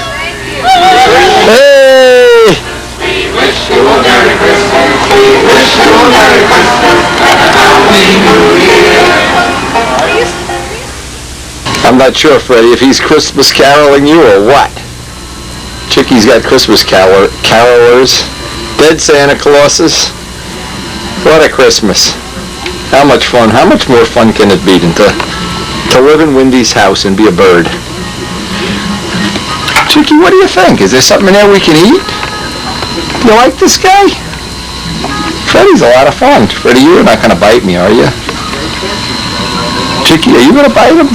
Hey! We wish you a Merry Christmas. We wish you a Merry Christmas. Happy New Year. I'm not sure, Freddie, if he's Christmas caroling you or what. Chicky's got Christmas carolers. Dead Santa Clauses. What a Christmas. How much fun, how much more fun can it be than to live in Wendy's house and be a bird? Chicky, what do you think? Is there something in there we can eat? You like this guy? Freddie's a lot of fun. Freddie, you're not going to bite me, are you? Chicky, are you going to bite him?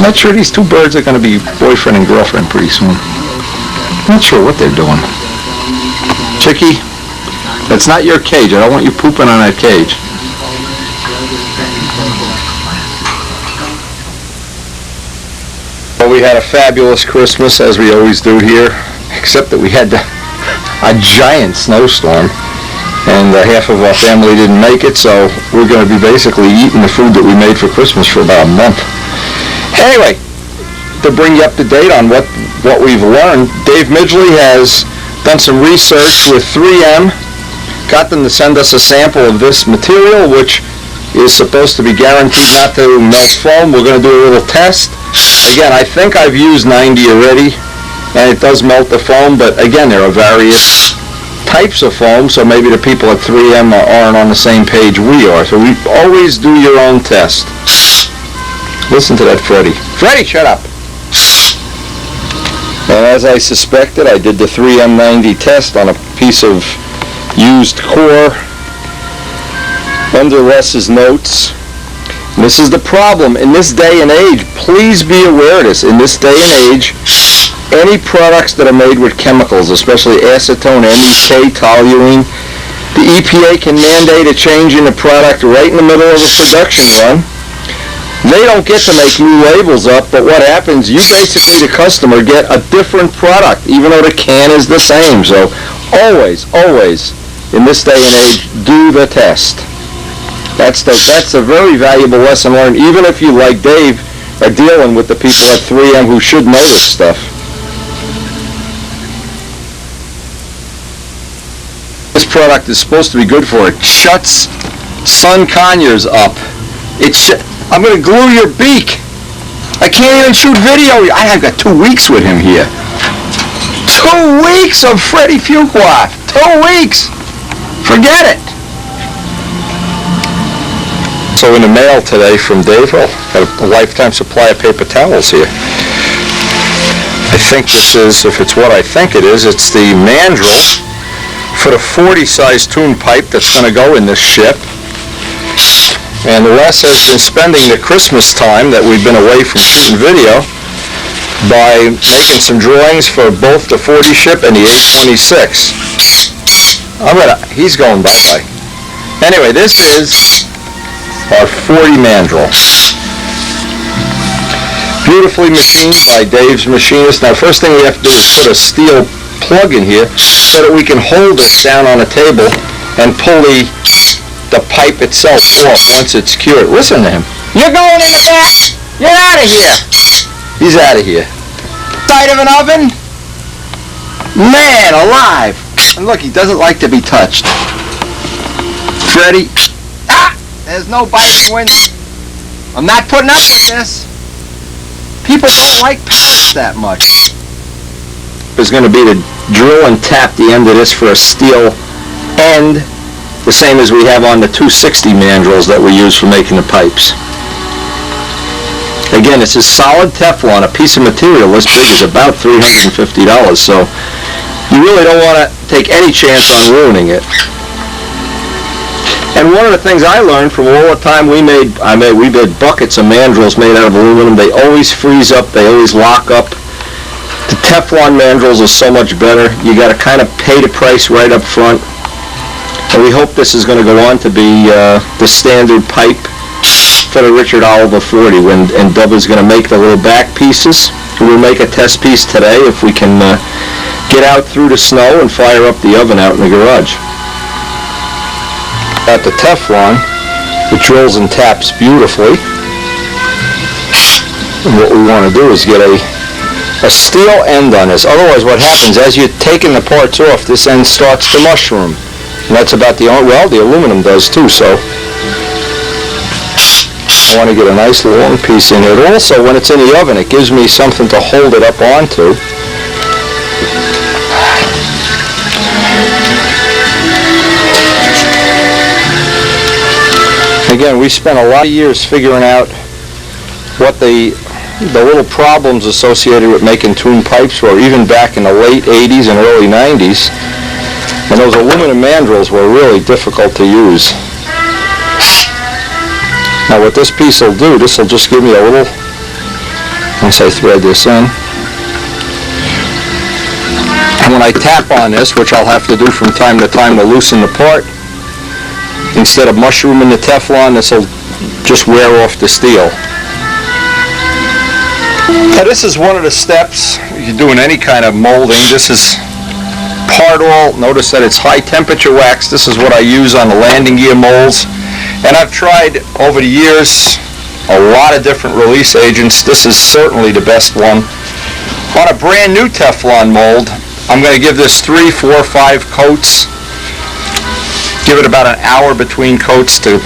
I'm not sure these two birds are going to be boyfriend and girlfriend pretty soon. I'm not sure what they're doing. Chicky, that's not your cage. I don't want you pooping on that cage. Well, we had a fabulous Christmas, as we always do here, except that we had a giant snowstorm, and half of our family didn't make it, so we're going to be basically eating the food that we made for Christmas for about a month. Anyway, to bring you up to date on what we've learned, Dave Midgley has done some research with 3M, got them to send us a sample of this material, which is supposed to be guaranteed not to melt foam. We're going to do a little test. Again, I think I've used 90 already, and it does melt the foam, but again, there are various types of foam, so maybe the people at 3M aren't on the same page we are. So we always do your own test. Listen to that, Freddie. Freddie, shut up! And as I suspected, I did the 3M90 test on a piece of used core under Les's notes. And this is the problem in this day and age. Please be aware of this. In this day and age, any products that are made with chemicals, especially acetone, MEK, toluene, the EPA can mandate a change in the product right in the middle of a production run. They don't get to make new labels up, but what happens, you basically, the customer, get a different product, even though the can is the same. So always, always, in this day and age, do the test. That's a very valuable lesson learned, even if you, like Dave, are dealing with the people at 3M who should know this stuff. This product is supposed to be good for it. Shuts sun conures up. I'm going to glue your beak. I can't even shoot video. I've got 2 weeks with him here. 2 weeks of Freddie Fuqua. 2 weeks. Forget it. So in the mail today from Dave, got a lifetime supply of paper towels here. I think this is, if it's what I think it is, it's the Mandrel for the 40 size tune pipe that's going to go in this ship. And Les has been spending the Christmas time that we've been away from shooting video by making some drawings for both the 40 ship and the 826. He's going bye-bye. Anyway, this is our 40 Mandrel. Beautifully machined by Dave's Machinist. Now, first thing we have to do is put a steel plug in here so that we can hold it down on a table and pull the pipe itself off once it's cured. Listen to him. You're going in the back? You're out of here. He's out of here. Side of an oven? Man alive. And look, he doesn't like to be touched. Freddy. There's no biting when... I'm not putting up with this. People don't like pellets that much. There's going to be to drill and tap the end of this for a steel end, the same as we have on the 260 mandrels that we use for making the pipes. Again, this is solid Teflon. A piece of material this big is about $350, so you really don't want to take any chance on ruining it. And one of the things I learned from all the time we made buckets of mandrels made out of aluminum. They always freeze up. They always lock up. The Teflon mandrels are so much better. You got to kind of pay the price right up front. And we hope this is going to go on to be the standard pipe for the Richard Oliver 40. And Dub is going to make the little back pieces. We'll make a test piece today if we can get out through the snow and fire up the oven out in the garage. At the Teflon, it drills and taps beautifully. And what we want to do is get a steel end on this. Otherwise, what happens, as you're taking the parts off, this end starts to mushroom. And that's about the aluminum does too, so I want to get a nice long piece in it. Also, when it's in the oven, it gives me something to hold it up onto. Again, we spent a lot of years figuring out what the little problems associated with making tune pipes were, even back in the late 80s and early 90s. And those aluminum mandrels were really difficult to use. Now what this piece will do, this will just give me a little, once I thread this in, and when I tap on this, which I'll have to do from time to time to loosen the part, instead of mushrooming the Teflon, this will just wear off the steel. Now this is one of the steps you're doing any kind of molding. This is part all. Notice that it's high temperature wax. This is what I use on the landing gear molds. And I've tried over the years a lot of different release agents. This is certainly the best one. On a brand new Teflon mold, I'm going to give this 3, 4, 5 coats. Give it about an hour between coats to...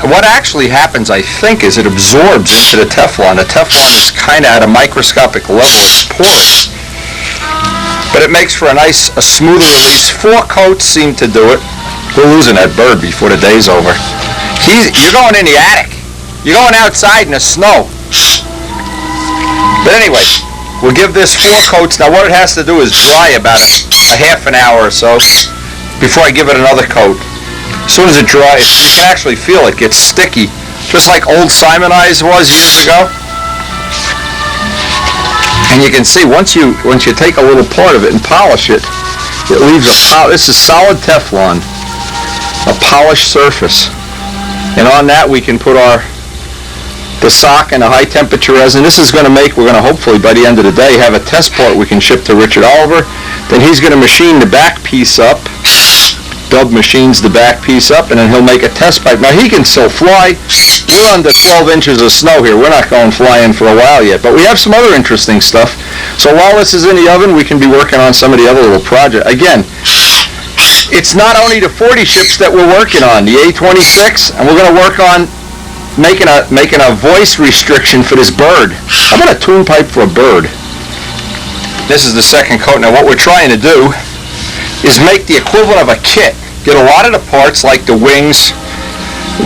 What actually happens, I think, is it absorbs into the Teflon. The Teflon is kind of at a microscopic level. It's porous. But it makes for a smoother release. 4 coats seem to do it. We're losing that bird before the day's over. You're going in the attic. You're going outside in the snow. But anyway, we'll give this 4 coats. Now what it has to do is dry about a half an hour or so before I give it another coat. As soon as it dries, you can actually feel it gets sticky, just like old Simonize was years ago. And you can see once you take a little part of it and polish it, it leaves this is solid Teflon, a polished surface. And on that we can put the sock and a high temperature resin. This is going to we're going to hopefully by the end of the day have a test part we can ship to Richard Oliver. Then he's going to machine the back piece up. Dub machines the back piece up, and then he'll make a test pipe. Now he can still fly. We're under 12 inches of snow here. We're not going flying for a while yet, but we have some other interesting stuff. So while this is in the oven, we can be working on some of the other little projects. Again, it's not only the 40 ships that we're working on, the A26, and we're going to work on making a voice restriction for this bird. How about a tune pipe for a bird? This is the second coat. Now what we're trying to do is make the equivalent of a kit. Get a lot of the parts, like the wings,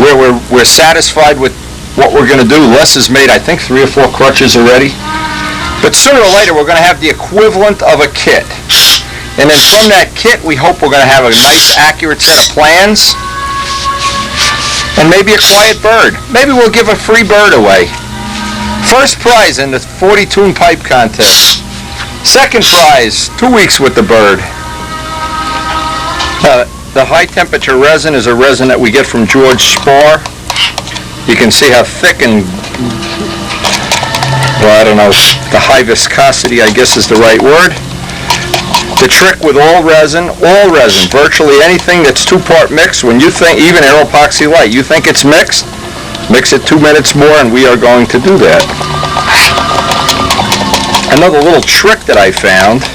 where we're satisfied with what we're going to do. Les has made, I think, 3 or 4 crutches already. But sooner or later, we're going to have the equivalent of a kit. And then from that kit, we hope we're going to have a nice, accurate set of plans. And maybe a quiet bird. Maybe we'll give a free bird away. First prize in the 40-tune pipe contest. Second prize, 2 weeks with the bird. The high temperature resin is a resin that we get from George Spar. You can see how thick and, well, I don't know, the high viscosity, I guess is the right word. The trick with all resin, virtually anything that's 2-part mixed, when you think, even air epoxy light, you think it's mixed, mix it 2 minutes more and we are going to do that. Another little trick that I found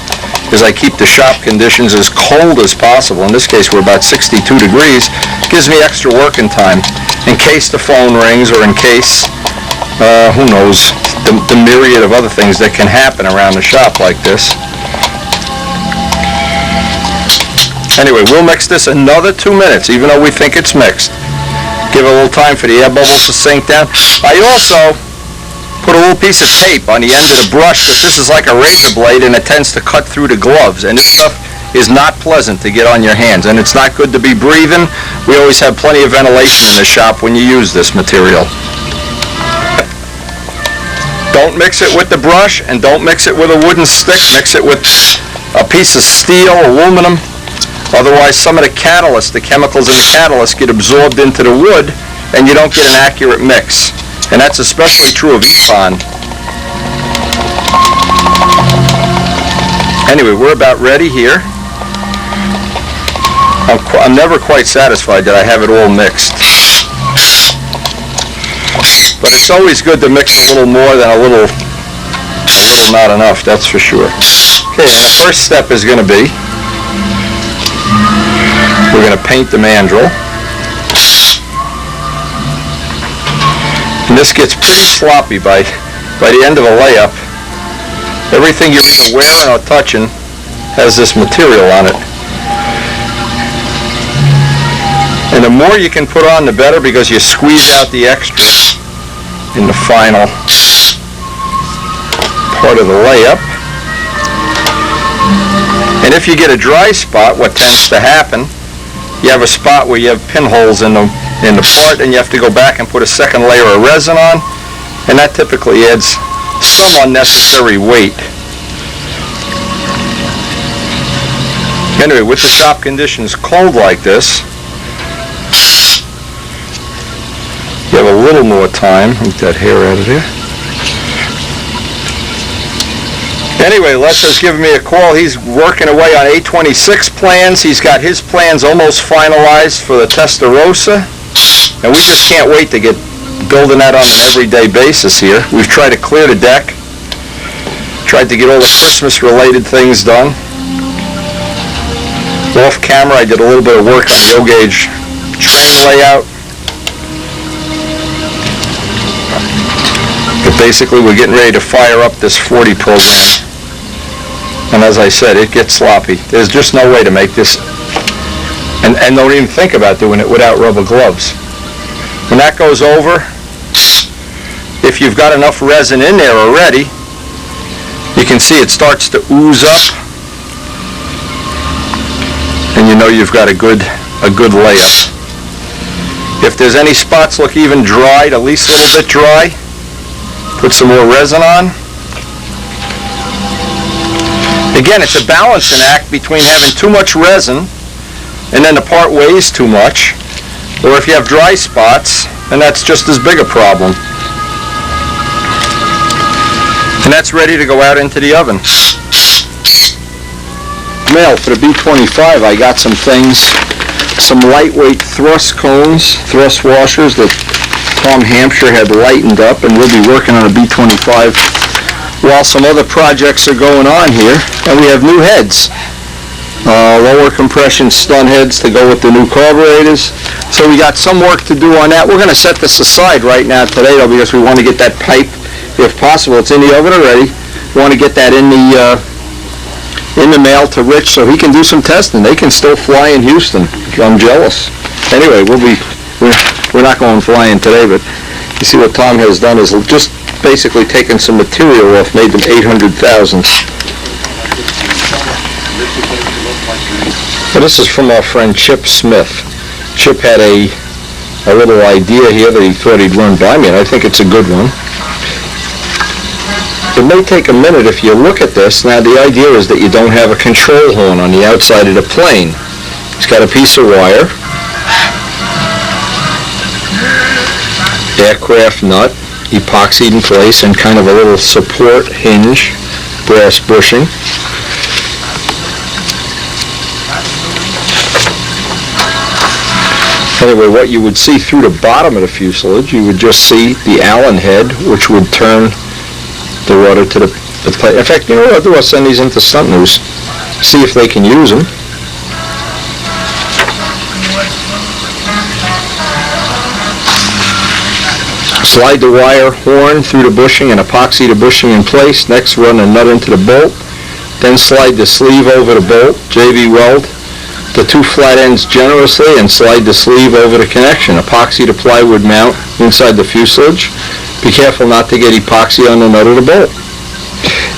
is I keep the shop conditions as cold as possible. In this case, we're about 62 degrees. Gives me extra working time in case the phone rings or in case, who knows, the myriad of other things that can happen around the shop like this. Anyway, we'll mix this another 2 minutes, even though we think it's mixed. Give it a little time for the air bubbles to sink down. I also put a little piece of tape on the end of the brush, because this is like a razor blade and it tends to cut through the gloves, and this stuff is not pleasant to get on your hands, and it's not good to be breathing. We always have plenty of ventilation in the shop when you use this material. Don't mix it with the brush, and don't mix it with a wooden stick. Mix it with a piece of steel, aluminum. Otherwise, some of the catalyst, the chemicals in the catalyst, get absorbed into the wood, and you don't get an accurate mix. And that's especially true of EPON. Anyway, we're about ready here. I'm never quite satisfied that I have it all mixed. But it's always good to mix a little more than a little not enough, that's for sure. Okay, and the first step is going to be, we're going to paint the mandrel. And this gets pretty sloppy by the end of a layup. Everything you're either wearing or touching has this material on it. And the more you can put on, the better, because you squeeze out the extra in the final part of the layup. And if you get a dry spot, what tends to happen, you have a spot where you have pinholes in the part, and you have to go back and put a second layer of resin on, and that typically adds some unnecessary weight. Anyway, with the shop conditions cold like this, you have a little more time. Get that hair out of there. Anyway, Les has given me a call. He's working away on 826 plans. He's got his plans almost finalized for the Testarossa. And we just can't wait to get building that on an everyday basis here. We've tried to clear the deck. Tried to get all the Christmas-related things done. Off camera, I did a little bit of work on the O-gauge train layout. But basically, we're getting ready to fire up this 40 program. And as I said, it gets sloppy. There's just no way to make this, and don't even think about doing it without rubber gloves. When that goes over, if you've got enough resin in there already, you can see it starts to ooze up, and you know you've got a good layup. If there's any spots look even dried, at least a little bit dry, put some more resin on. Again, it's a balancing act between having too much resin and then the part weighs too much, or if you have dry spots, then that's just as big a problem. And that's ready to go out into the oven. Mail for the B25, I got some things, some lightweight thrust cones, thrust washers that Tom Hampshire had lightened up, and we'll be working on a B25 while some other projects are going on here. And we have new heads, lower compression stun heads to go with the new carburetors. So we got some work to do on that. We're going to set this aside right now today, though, because we want to get that pipe, if possible. It's in the oven already. We want to get that in the mail to Rich so he can do some testing. They can still fly in Houston. I'm jealous. Anyway, we're not going flying today, but you see what Tom has done is just basically taken some material off, made them 800,000. So this is from our friend Chip Smith. Chip had a little idea here that he thought he'd run by me, and I think it's a good one. It may take a minute if you look at this. Now, the idea is that you don't have a control horn on the outside of the plane. It's got a piece of wire, aircraft nut, epoxied in place, and kind of a little support hinge, brass bushing. Anyway, what you would see through the bottom of the fuselage, you would just see the Allen head, which would turn the rudder to the plane. In fact, you know what I'll do? I'll send these into Stunt News, see if they can use them. Slide the wire horn through the bushing and epoxy the bushing in place. Next, run a nut into the bolt. Then slide the sleeve over the bolt, JB weld the two flat ends generously and slide the sleeve over the connection. Epoxy the plywood mount inside the fuselage. Be careful not to get epoxy on the nut of the bolt.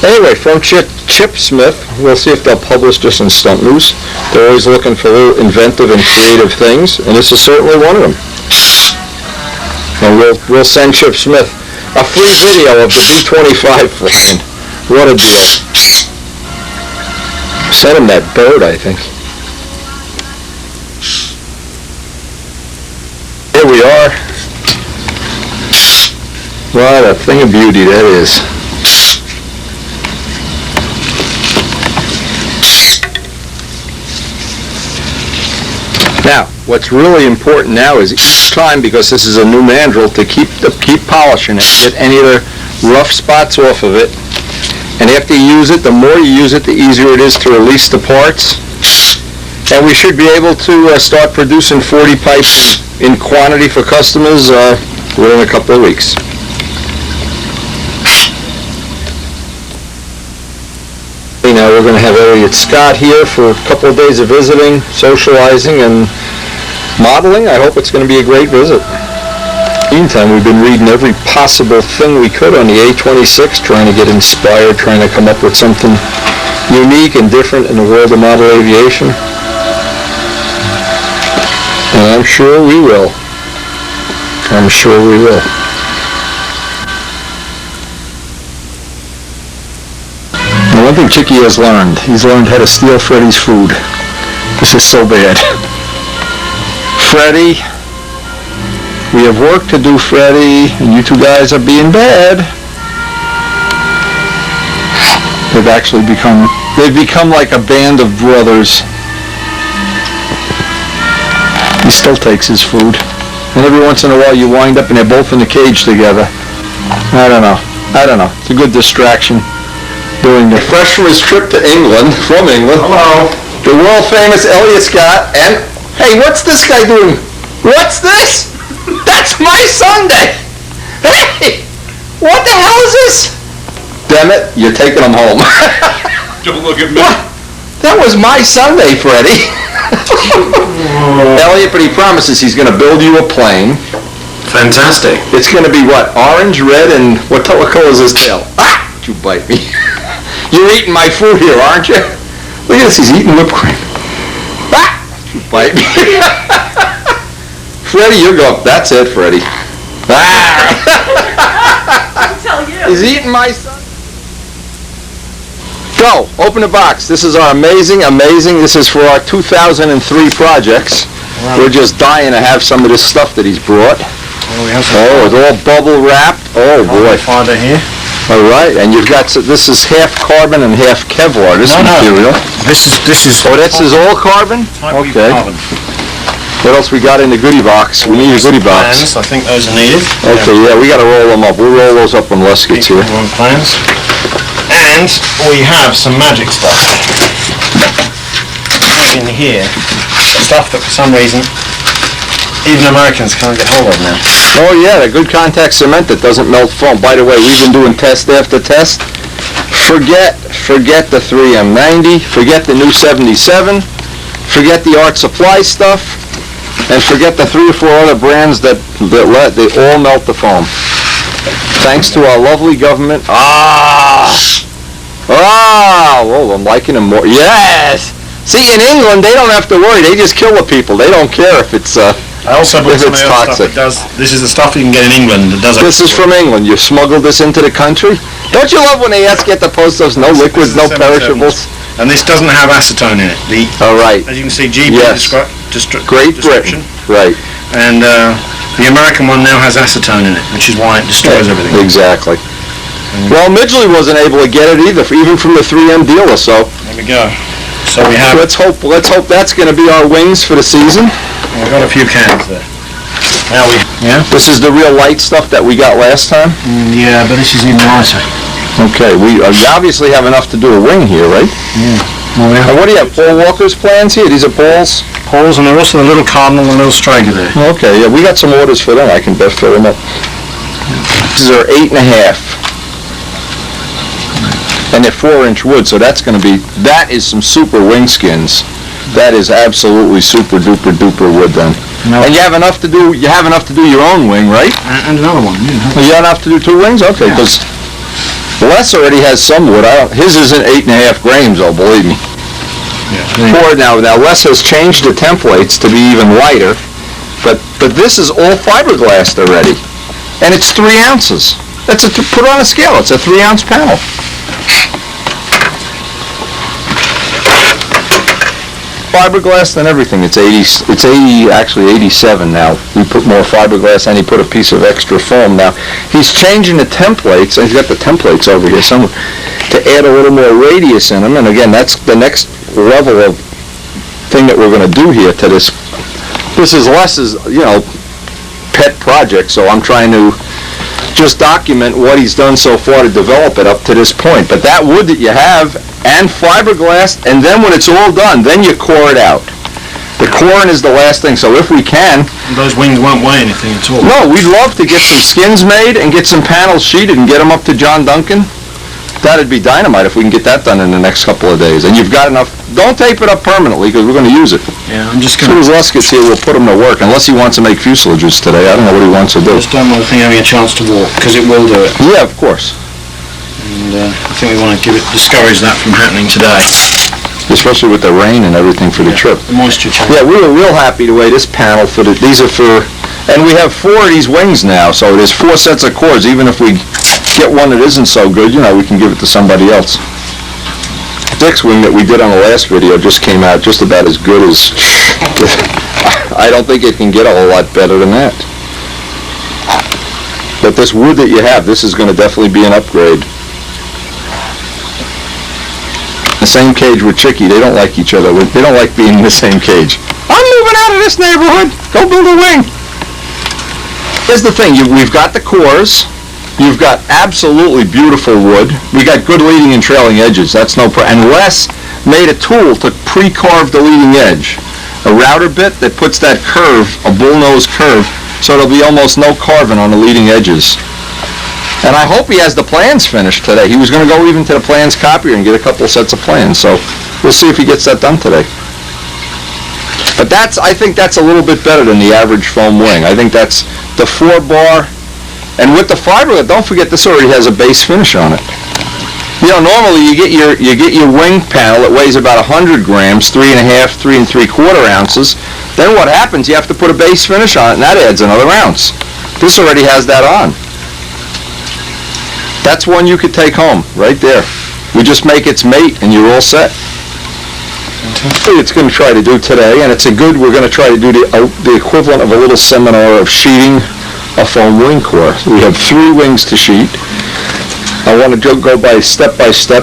Anyway, from Chip Smith, we'll see if they'll publish this in Stunt News. They're always looking for little inventive and creative things, and this is certainly one of them. And we'll send Chip Smith a free video of the B-25 flying. What a deal. Send him that bird, I think. Here we are. What a thing of beauty that is. Now, what's really important now is each time, because this is a new mandrel, to keep polishing it, get any of the rough spots off of it. And after you use it, the more you use it, the easier it is to release the parts. And we should be able to start producing 40 pipes in quantity for customers within a couple of weeks. Now we're going to have Elliot Scott here for a couple of days of visiting, socializing, and modeling. I hope it's going to be a great visit. Meantime, we've been reading every possible thing we could on the A26, trying to get inspired, trying to come up with something unique and different in the world of model aviation. And I'm sure we will. I'm sure we will. And one thing Chicky has learned, he's learned how to steal Freddie's food. This is so bad. Freddie, we have work to do, Freddie, and you two guys are being bad. They've become like a band of brothers. He still takes his food. And every once in a while you wind up and they're both in the cage together. I don't know. It's a good distraction. Doing the fresh from his trip to England, from England. Hello. The world famous Elliot Scott, and hey, what's this guy doing? What's this? That's my Sunday. Hey, what the hell is this? Damn it, you're taking him home. Don't look at me. What? That was my Sunday, Freddie. Elliot, but he promises he's going to build you a plane. Fantastic. It's going to be what? Orange, red, and what color is his tail? Ah! You bite me. You're eating my food here, aren't you? Look at this, he's eating whipped cream. Ah! You bite me. Freddie, you're going, that's it, Freddie. Ah! I'll tell you. He's eating my son. Go, open the box. This is our amazing, this is for our 2003 projects. Wow. We're just dying to have some of this stuff that he's brought. Oh, it's all bubble wrapped. Oh, boy. Father here. All right, and you've got, this is half carbon and half Kevlar, this material. This is. Oh, this is all carbon? Okay. Carbon. What else we got in the goodie box? We need a goodie box. Plans, I think those are needed. Okay, yeah, we got to roll them up. We'll roll those up when Les gets here. Plans. And we have some magic stuff in here. Stuff that for some reason even Americans can't get hold of now. Oh yeah, the good contact cement that doesn't melt foam. By the way, we've been doing test after test. Forget the 3M90, forget the new 77, forget the Art Supply stuff, and forget the 3 or 4 other brands they all melt the foam. Thanks to our lovely government. Oh, I'm liking them more. Yes! See, in England, they don't have to worry. They just kill the people. They don't care if it's I also bought If some it's of the other stuff toxic. that does. This is the stuff you can get in England that does. This is from England. You smuggled this into the country? Don't you love when they ask you at the post office, no liquids, no perishables? And this doesn't have acetone in it. All right. As you can see, GB Yes. Great description. Britain. Right. And the American one now has acetone in it, which is why it destroys everything. Exactly. Well, Midgley wasn't able to get it either, even from the 3M dealer, so There we go. So we have. let's hope that's going to be our wings for the season. We've got a few cans there. Now we. Yeah. This is the real light stuff that we got last time? Yeah, but this is even lighter. Okay, we obviously have enough to do a wing here, right? Well, we And what do you have, Paul Walker's plans here? These are Paul's? Paul's, and they're also the little cardinal and the little striker there. Okay, yeah, we got some orders for them. I can best fill them up. These are 8.5. And they're 4-inch wood, so that is some super wing skins. That is absolutely super duper duper wood then. No. And you have enough to do your own wing, right? And another one, yeah. Well, you have enough to do 2 wings? Okay, because Les already has some wood. His isn't 8.5 grains, oh, believe me. Yeah. Now Les has changed the templates to be even lighter, but this is all fiberglass already, and it's 3 ounces. Put on a scale. It's a 3-ounce panel. Fiberglass and everything. It's 80, actually 87 now. We put more fiberglass and he put a piece of extra foam. Now, he's changing the templates, and he's got the templates over here somewhere, to add a little more radius in them. And again, that's the next level of thing that we're going to do here to this. This is Les's, pet project, so I'm trying to just document what he's done so far to develop it up to this point. But that wood that you have, and fiberglass, and then when it's all done, then you core it out. The coring is the last thing, so if we can... Those wings won't weigh anything at all. No, we'd love to get some skins made and get some panels sheeted and get them up to John Duncan. That'd be dynamite if we can get that done in the next couple of days. And you've got enough... Don't tape it up permanently, because we're going to use it. Yeah, I'm just As soon going as Les gets here, we'll put him to work, unless he wants to make fuselages today. I don't know what he wants to do. just don't want the thing having a chance to walk, because it will do it. Yeah, of course. And I think we want to discourage that from happening today. Especially with the rain and everything for the trip. The moisture change. Yeah, we were real happy the way this panel fitted. These are for... And we have 4 of these wings now, so there's 4 sets of cords. Even if we get one that isn't so good, we can give it to somebody else. Dick's wing that we did on the last video just came out just about as good as... I don't think it can get a whole lot better than that. But this wood that you have, this is going to definitely be an upgrade. The same cage with Chicky, they don't like each other. They don't like being in the same cage. I'm moving out of this neighborhood. Go build a wing. Here's the thing, we've got the cores. You've got absolutely beautiful wood. We got good leading and trailing edges. That's no problem. And Les made a tool to pre-carve the leading edge. A router bit that puts that curve, a bullnose curve, so there'll be almost no carving on the leading edges. And I hope he has the plans finished today. He was going to go even to the plans copier and get a couple sets of plans. So we'll see if he gets that done today. But I think that's a little bit better than the average foam wing. I think that's the 4-bar. And with the fiber, don't forget this already has a base finish on it. Normally you get your wing panel that weighs about 100 grams, 3.5, 3 3/4 ounces. Then what happens? You have to put a base finish on it, and that adds another ounce. This already has that on. That's one you could take home, right there. We just make its mate, and you're all set. It's going to try to do today, and we're going to try to do the equivalent of a little seminar of sheeting a foam wing core. We have 3 wings to sheet. I want to go by step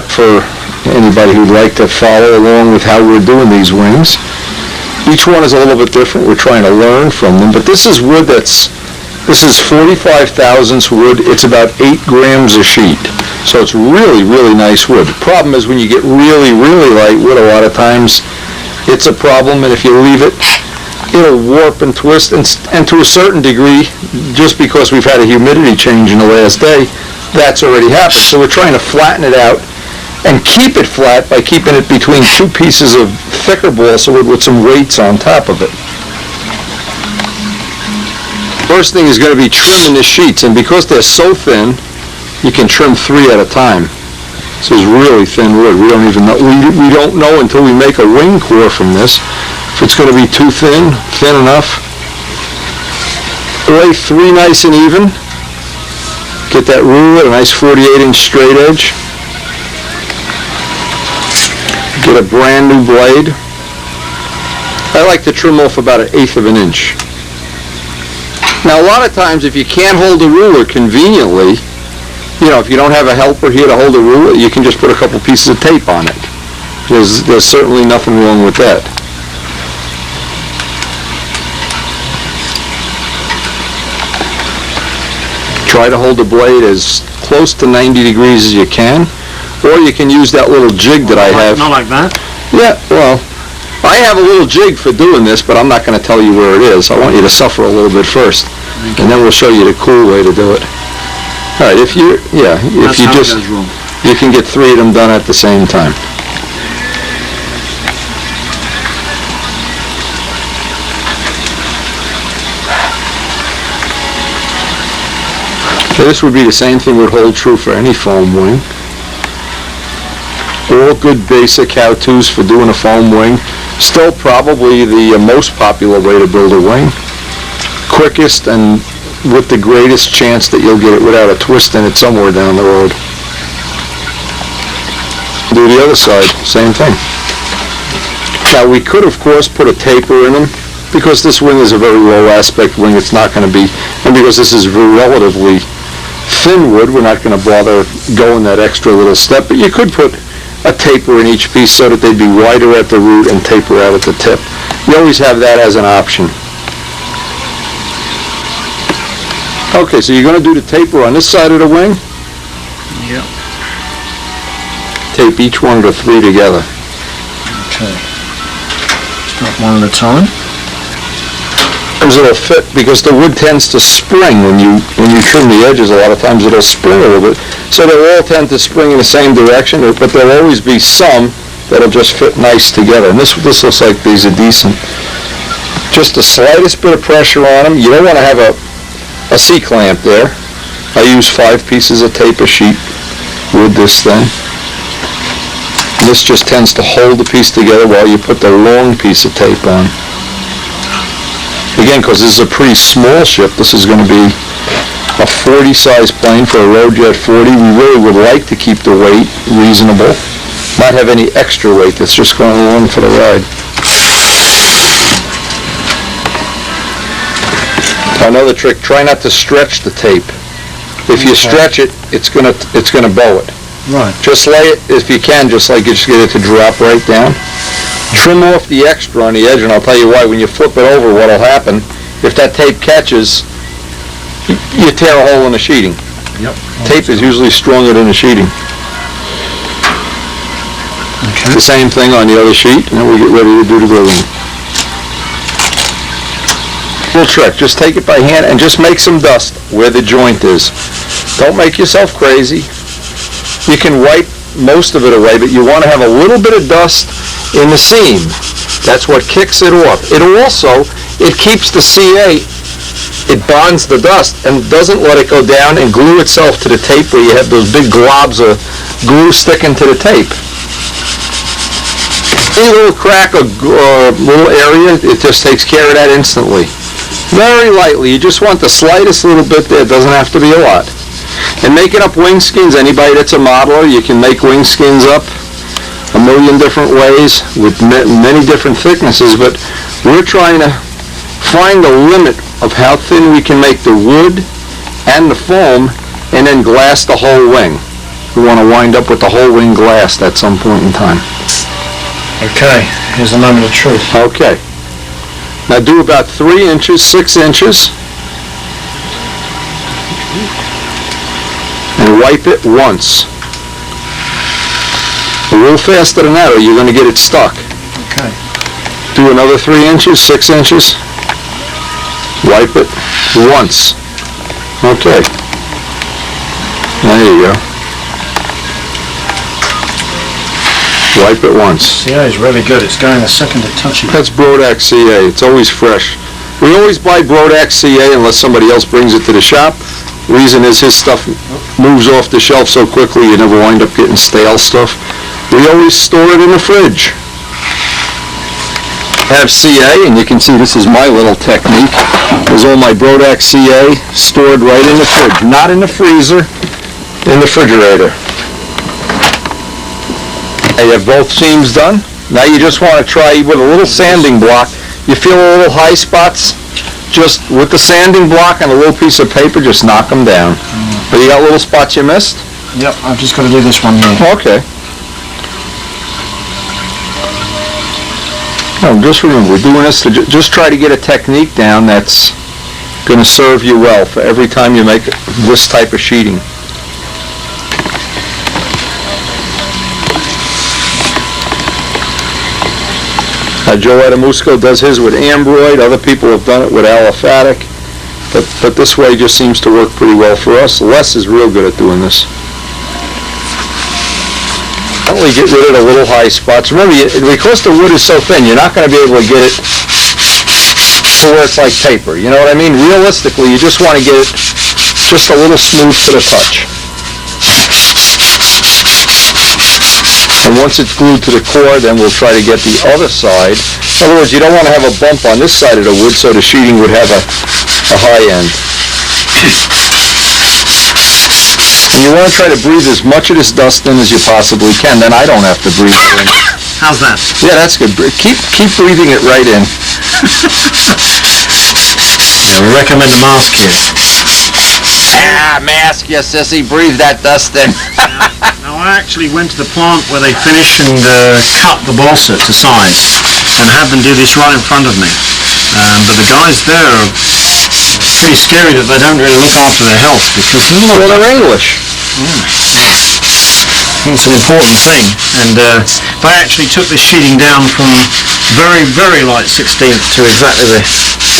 for anybody who'd like to follow along with how we're doing these wings. Each one is a little bit different. We're trying to learn from them, but this is wood this is 45 thousandths wood. It's about 8 grams a sheet. So it's really, really nice wood. The problem is when you get really, really light wood, a lot of times it's a problem, and if you leave it, it'll warp and twist, and to a certain degree, just because we've had a humidity change in the last day, that's already happened. So we're trying to flatten it out and keep it flat by keeping it between 2 pieces of thicker balsa wood with some weights on top of it. First thing is going to be trimming the sheets, and because they're so thin, you can trim 3 at a time. This is really thin wood. We don't even know. We don't know until we make a wing core from this if it's going to be too thin, thin enough. lay 3 nice and even. Get that ruler, a nice 48-inch straight edge. Get a brand new blade. I like to trim off about 1/8 of an inch. Now a lot of times if you can't hold a ruler conveniently, if you don't have a helper here to hold a ruler, you can just put a couple pieces of tape on it. There's certainly nothing wrong with that. Try to hold the blade as close to 90 degrees as you can, or you can use that little jig that I have. Not like that? Yeah, well, I have a little jig for doing this, but I'm not going to tell you where it is. I want you to suffer a little bit first, and then we'll show you the cool way to do it. All right, if you can get 3 of them done at the same time. Okay, this would be the same thing would hold true for any foam wing. All good basic how-tos for doing a foam wing. Still probably the most popular way to build a wing. Quickest and with the greatest chance that you'll get it without a twist in it somewhere down the road. Do the other side, same thing. Now we could of course put a taper in them. Because this wing is a very low aspect wing, it's not going to be, and because this is relatively thin wood, we're not going to bother going that extra little step, but you could put a taper in each piece so that they'd be wider at the root and taper out at the tip. You always have that as an option. Okay, so you're going to do the taper on this side of the wing? Yep. Tape each one of the 3 together. Okay. Start one at a time. It'll fit because the wood tends to spring when you trim the edges. A lot of times it'll spring a little bit, so they'll all tend to spring in the same direction. But there'll always be some that'll just fit nice together. And this looks like these are decent. Just the slightest bit of pressure on them. You don't want to have a C-clamp there. I use 5 pieces of tape a sheet with this thing. And this just tends to hold the piece together while you put the long piece of tape on. Again, because this is a pretty small ship, this is going to be a 40 size plane for a Roadjet 40. We really would like to keep the weight reasonable, not have any extra weight that's just going along for the ride. Another trick, try not to stretch the tape. If you stretch it, it's gonna bow it. Right. Just lay it, if you can, just get it to drop right down. Trim off the extra on the edge, and I'll tell you why. When you flip it over, what'll happen, if that tape catches, you tear a hole in the sheeting. Yep. Tape is usually stronger than the sheeting. Okay. The same thing on the other sheet, and then we get ready to do the gluing. Little trick, just take it by hand and just make some dust where the joint is. Don't make yourself crazy. You can wipe most of it away, but you want to have a little bit of dust in the seam. That's what kicks it off. It keeps the CA, it bonds the dust and doesn't let it go down and glue itself to the tape where you have those big globs of glue sticking to the tape. Any little crack or little area, it just takes care of that instantly. Very lightly, you just want the slightest little bit there, it doesn't have to be a lot. And making up wing skins, anybody that's a modeler, you can make wing skins up a million different ways with many different thicknesses, but we're trying to find the limit of how thin we can make the wood and the foam and then glass the whole wing. We want to wind up with the whole wing glassed at some point in time. Okay, here's the moment of truth. Okay. Now do about 3 inches, 6 inches, and wipe it once. A little faster than that or you're going to get it stuck. Okay. Do another 3 inches, 6 inches, wipe it once. Okay. There you go. Wipe it once. CA is really good. It's going a second to touch it. That's Brodax CA. It's always fresh. We always buy Brodax CA unless somebody else brings it to the shop. Reason is his stuff moves off the shelf so quickly you never wind up getting stale stuff. We always store it in the fridge. have CA, and you can see this is my little technique. There's all my Brodax CA stored right in the fridge, not in the freezer, in the refrigerator. Now you have both seams done. Now you just want to try with a little sanding block. You feel a little high spots, just with the sanding block and a little piece of paper, just knock them down. But you got little spots you missed? Yep, I've just got to do this one here. Okay. No, just remember, we're doing this to just try to get a technique down that's going to serve you well for every time you make this type of sheeting. Joe Adamusco does his with ambroid. Other people have done it with aliphatic. But this way just seems to work pretty well for us. Les is real good at doing this. Only get rid of the little high spots. Remember, because the wood is so thin, you're not going to be able to get it to where it's like paper. You know what I mean? Realistically, you just want to get it just a little smooth to the touch. And once it's glued to the core, then we'll try to get the other side. In other words, you don't want to have a bump on this side of the wood so the sheeting would have a high end. And you want to try to breathe as much of this dust in as you possibly can, then I don't have to breathe it in. How's that? Yeah, that's good. Keep breathing it right in. Yeah, we recommend a mask here. Mask, you sissy, breathe that dust in. Now, I actually went to the plant where they finish and cut the balsa to size and had them do this right in front of me. But the guys there are pretty scary that they don't really look after their health because Well, they're English. it's an important thing. And they actually took this sheeting down from very, very light 16th to exactly the...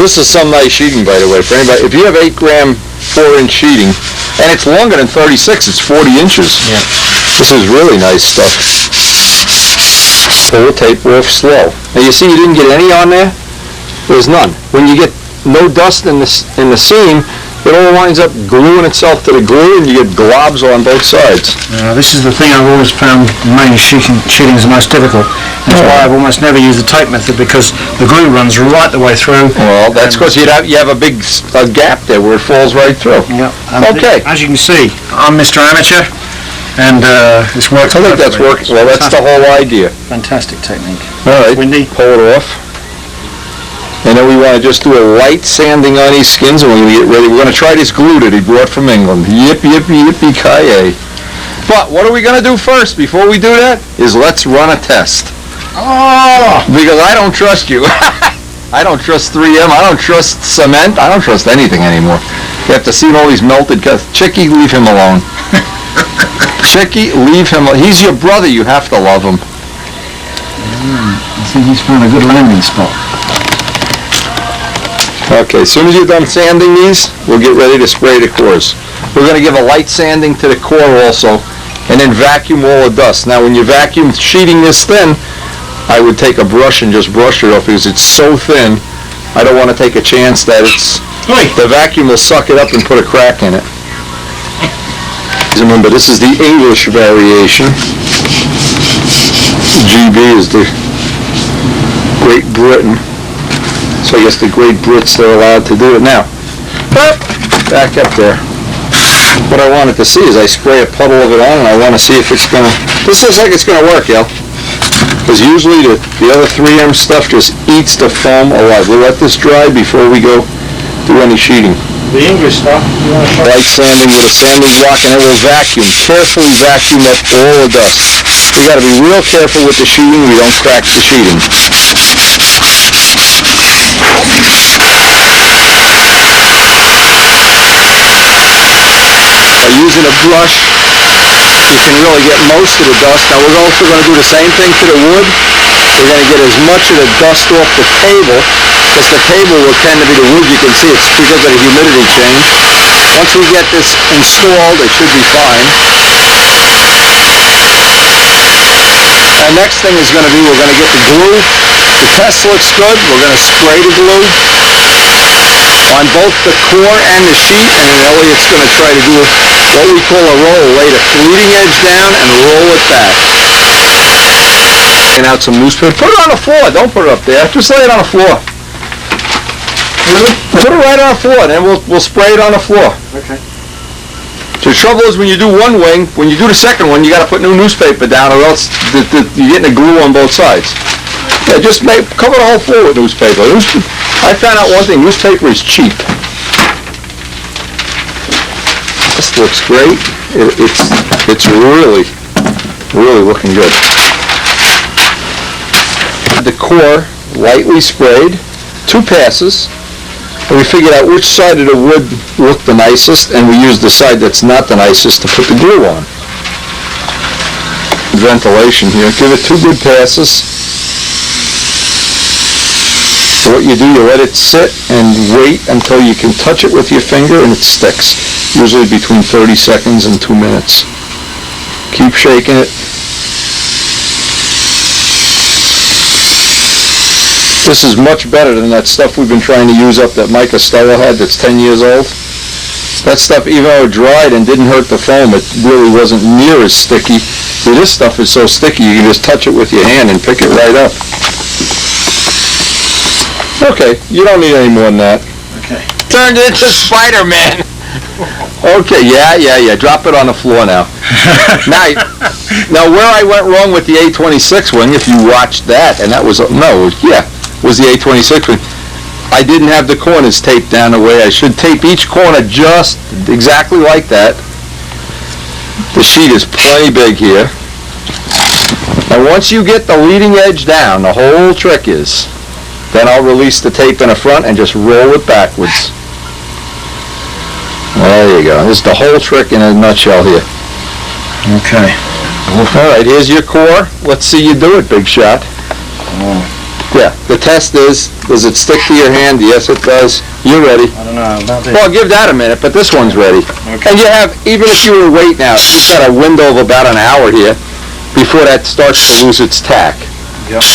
This is some nice sheeting, by the way, for anybody. If you have 8 gram 4-inch sheeting, and it's longer than 36, it's 40 inches. Yeah. This is really nice stuff. Pull the tape off slow. Now you see you didn't get any on there? There's none. When you get no dust in the seam, it all winds up gluing itself to the glue and you get globs on both sides. This is the thing I've always found main sheeting is the most difficult. That's why I've almost never used the tape method because the glue runs right the way through. Well, that's because you have a big gap there where it falls right through. Yep. Okay. As you can see, I'm Mr. Amateur, and it's worked. I think that's working. Well, that's the whole idea. Fantastic technique. All right, Windy. pull it off. And then we want to just do a light sanding on these skins and we're going to get ready. We're going to try this glue that he brought from England. Yippee-ki-yay. But what are we going to do first before we do that is let's run a test. Oh! Because I don't trust you. I don't trust 3M. I don't trust cement. I don't trust anything anymore. You have to see all these melted cuts. Chicky, leave him alone. Chicky, leave him alone. He's your brother. You have to love him. I think he's found a good landing spot. Okay, as soon as you're done sanding these, we'll get ready to spray the cores. We're going to give a light sanding to the core also, and then vacuum all the dust. Now, when you vacuum sheeting this thin, I would take a brush and just brush it off because it's so thin, I don't want to take a chance that the vacuum will suck it up and put a crack in it. Remember, this is the English variation. GB is the Great Britain. So I guess the Great Brits, they're allowed to do it now. Back up there. What I wanted to see is I spray a puddle of it on and I want to see if it's going to... This looks like it's going to work, Yale. Because usually the other 3M stuff just eats the foam alive. We'll let this dry before we go do any sheeting. The English stuff. Light sanding with a sanding block and it will vacuum. Carefully vacuum up all the dust. We got to be real careful with the sheeting. We don't crack the sheeting. By using a brush, you can really get most of the dust. Now we're also going to do the same thing to the wood. We're going to get as much of the dust off the table, because the table will tend to be the wood. You can see it's because of the humidity change. Once we get this installed, it should be fine. Our next thing is going to be, we're going to get the glue. The test looks good. We're going to spray the glue on both the core and the sheet, and then Elliot's going to try to do what we call a roll. Lay the leading edge down and roll it back. laying out some newspaper. Put it on the floor. Don't put it up there. Just lay it on the floor. Put it right on the floor, then we'll spray it on the floor. Okay. The trouble is when you do one wing, when you do the second one, you got to put new newspaper down, or else you're getting the glue on both sides. Yeah, just cover the whole floor with newspaper. I found out one thing: newspaper is cheap. This looks great. It's really looking good. The core lightly sprayed, 2 passes. And we figured out which side of the wood looked the nicest, and we used the side that's not the nicest to put the glue on. Ventilation here. Give it 2 good passes. So what you do, you let it sit and wait until you can touch it with your finger and it sticks. Usually between 30 seconds and 2 minutes. Keep shaking it. This is much better than that stuff we've been trying to use up that Mike Costello had that's 10 years old. That stuff, even though it dried and didn't hurt the foam, it really wasn't near as sticky. See, this stuff is so sticky you can just touch it with your hand and pick it right up. Okay, you don't need any more than that. Okay. Turned into Spider-Man. Okay, yeah. Drop it on the floor now. Now where I went wrong with the A26 wing, if you watched that, and that was was the A26 wing. I didn't have the corners taped down the way I should. Tape each corner just exactly like that. The sheet is plenty big here. And once you get the leading edge down, the whole trick is, then I'll release the tape in the front and just roll it backwards. There you go. This is the whole trick in a nutshell here. Okay. All right, here's your core. Let's see you do it, big shot. Yeah, the test is, does it stick to your hand? Yes, it does. You're ready. I don't know about this. Well, give that a minute, but this one's ready. Okay. And you have, even if you were to wait now, you've got a window of about an hour here before that starts to lose its tack. Yep.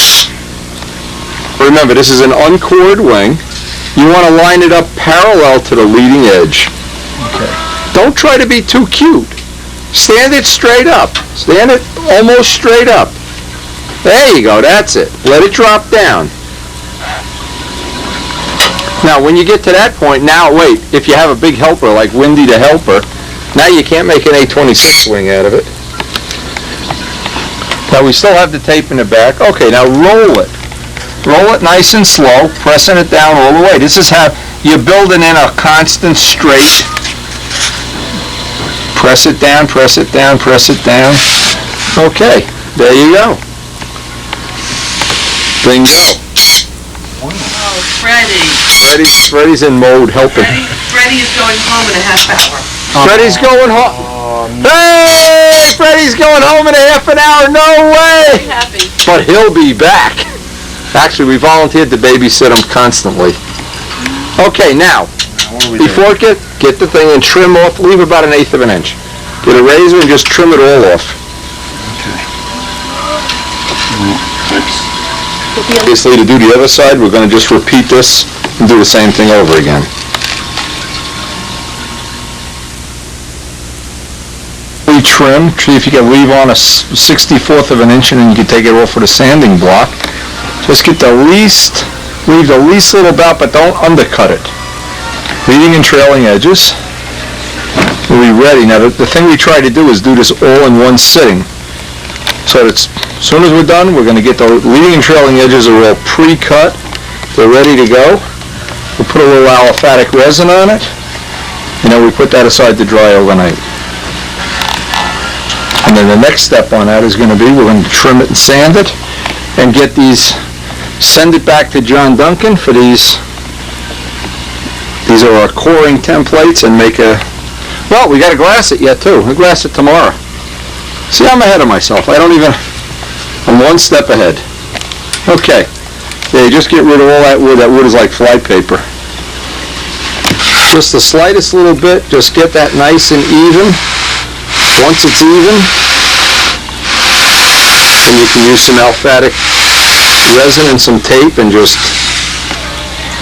Remember, this is an uncored wing. You want to line it up parallel to the leading edge. Okay. Don't try to be too cute. Stand it straight up. Stand it almost straight up. There you go, that's it. Let it drop down. Now, when you get to that point, now wait, if you have a big helper like Windy the Helper, now you can't make an A26 wing out of it. Now, we still have the tape in the back. Okay, now roll it. Roll it nice and slow, pressing it down all the way. This is how you're building in a constant straight. Press it down, press it down, press it down. Okay, there you go. Bingo. Oh, Freddie. Freddie's in mode helping. Freddie is going home in a half hour. Freddie's going home. Hey! Freddie's going home in a half an hour. No way! Very happy. But he'll be back. Actually, we volunteered to babysit him constantly. Okay, now, before get the thing and trim off, leave about 1/8 of an inch. Get a razor and just trim it all off. Obviously, to do the other side, we're going to just repeat this and do the same thing over again. Trim, see if you can leave on a 1/64 of an inch, and then you can take it off with a sanding block. Just get leave the least little bout, but don't undercut it. Leading and trailing edges. We'll be ready. Now, the thing we try to do is do this all in one sitting. So that as soon as we're done, we're going to get the leading and trailing edges are all pre-cut. They're ready to go. We'll put a little aliphatic resin on it, and then we put that aside to dry overnight. And then the next step on that is going to be, we're going to trim it and sand it, and get these, send it back to John Duncan for these. These are our coring templates, and make a, well, we got to glass it yet too. We'll glass it tomorrow. See, I'm ahead of myself. I'm one step ahead. Okay. Yeah, just get rid of all that wood. That wood is like fly paper. Just the slightest little bit, just get that nice and even. Once it's even, then you can use some aliphatic resin and some tape and just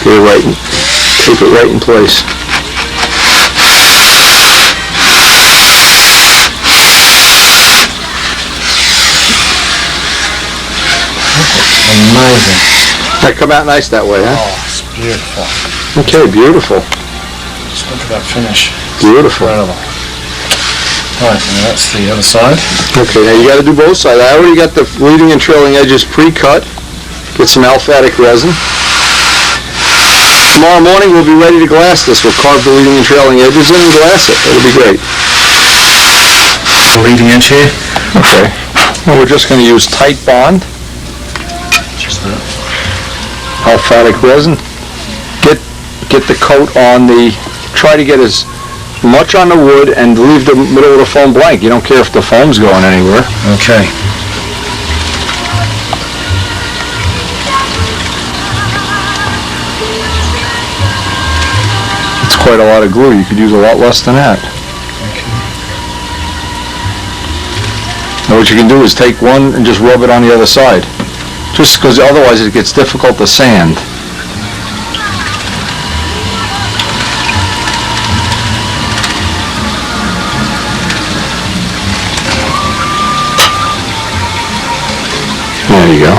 get it right in, tape it right in place. Amazing. That come out nice that way, huh? Oh, it's beautiful. Okay, beautiful. Just look at that finish. Beautiful. Incredible. Right, and that's the other side. Okay, now you gotta do both sides. I already got the leading and trailing edges pre-cut. Get some alphatic resin. Tomorrow morning we'll be ready to glass this. We'll carve the leading and trailing edges in and glass it. It'll be great. The leading edge here. Okay. And we're just gonna use tight bond. Just that. Alphatic resin. Get the coat on the, try to get as much on the wood and leave the middle of the foam blank. You don't care if the foam's going anywhere. Okay. It's quite a lot of glue. You could use a lot less than that. Now what you can do is take one and just rub it on the other side. Just because otherwise it gets difficult to sand. There you go.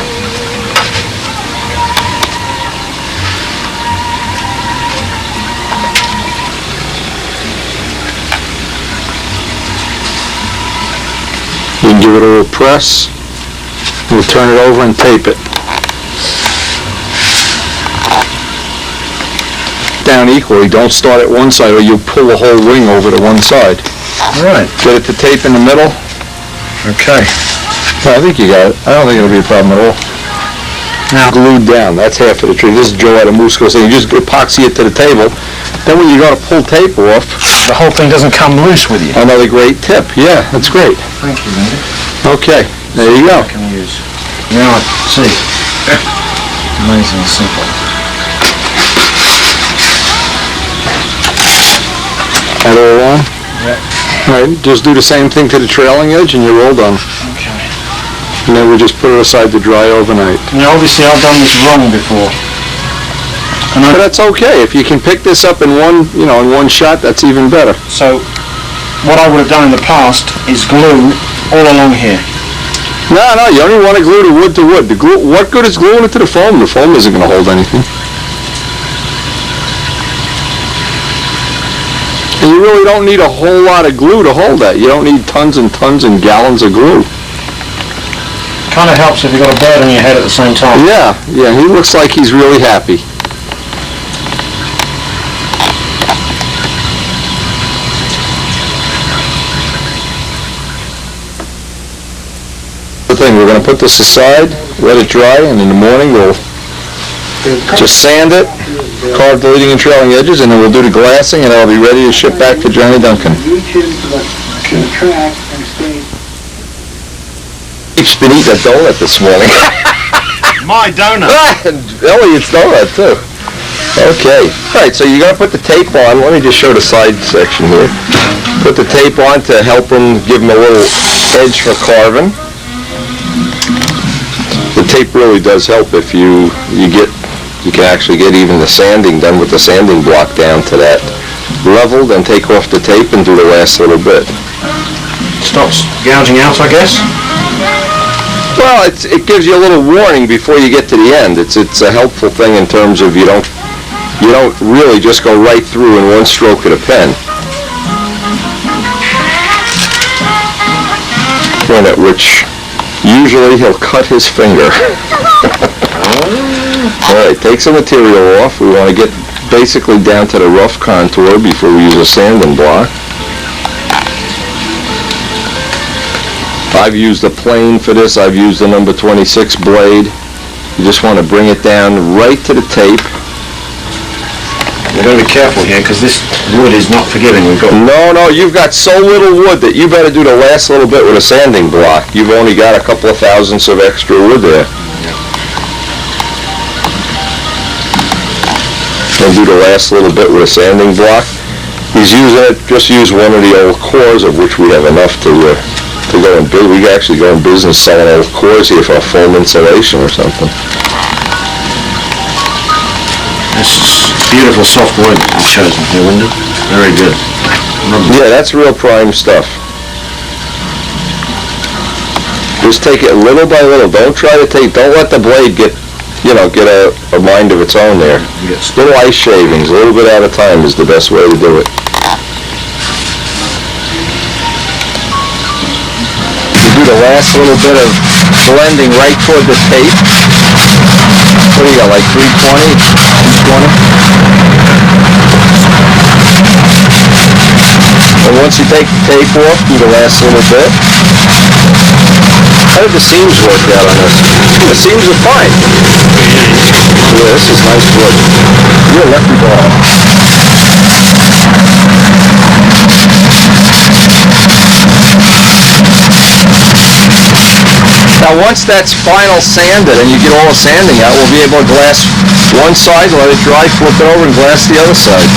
You can give it a little press. We'll turn it over and tape it. Down equally. Don't start at one side or you'll pull the whole wing over to one side. All right. Get it to tape in the middle. Okay. I think you got it. I don't think it'll be a problem at all. Now glued down. That's half of the tree. This is Joe at a Musco saying you just epoxy it to the table. Then when you go to pull tape off, The whole thing doesn't come loose with you. another great tip. Yeah, that's great. Thank you, Linda. Okay, there you go. I can use. Now, see. Amazing simple. That all on? Yeah. All right, just do the same thing to the trailing edge and you're all done. Okay. And then we just put it aside to dry overnight. Now, obviously, I've done this wrong before. But that's okay. If you can pick this up in one, in one shot, that's even better. So, what I would have done in the past is glue all along here. No, you only want to glue the wood to wood. The glue, what good is gluing it to the foam? The foam isn't going to hold anything. And you really don't need a whole lot of glue to hold that. You don't need tons and tons and gallons of glue. Kind of helps if you've got a bird on your head at the same time. Yeah, he looks like he's really happy. The thing, we're going to put this aside, let it dry, and in the morning we'll just sand it, carve the leading and trailing edges, and then we'll do the glassing, and it'll be ready to ship back to Johnny Duncan. He's been eating a donut this morning. My donut. Elliot's donut, too. Okay. All right, so you got to put the tape on. Let me just show the side section here. Put the tape on to help him, give him a little edge for carving. The tape really does help if you can actually get even the sanding done with the sanding block down to that level, then take off the tape and do the last little bit. Stops gouging out, I guess. Well, it gives you a little warning before you get to the end. It's a helpful thing in terms of you don't really just go right through in one stroke of the pen. Point at which usually he'll cut his finger. All right, take some material off. We want to get basically down to the rough contour before we use a sanding block. I've used a plane for this. I've used the number 26 blade. You just want to bring it down right to the tape. We've got to be careful here because this wood is not forgiving. No, you've got so little wood that you better do the last little bit with a sanding block. You've only got a couple of thousandths of extra wood there. And do the last little bit with a sanding block. He's using it, just use one of the old cores, of which we have enough to go and build. We can actually go in business selling old cores here for foam insulation or something. This beautiful soft wood you've chosen here, Linda. Very good. Yeah, that's real prime stuff. Just take it little by little. Don't let the blade get a mind of its own there. Little ice shavings, a little bit at a time is the best way to do it. You do the last little bit of blending right toward the tape. What do you got, like 320? 220? And once you take the tape off, do the last little bit. How did the seams work out on this? The seams are fine. Yeah, this is nice wood. You're a lucky ball. Now once that's final sanded and you get all the sanding out, we'll be able to glass one side, let it dry, flip it over, and glass the other side.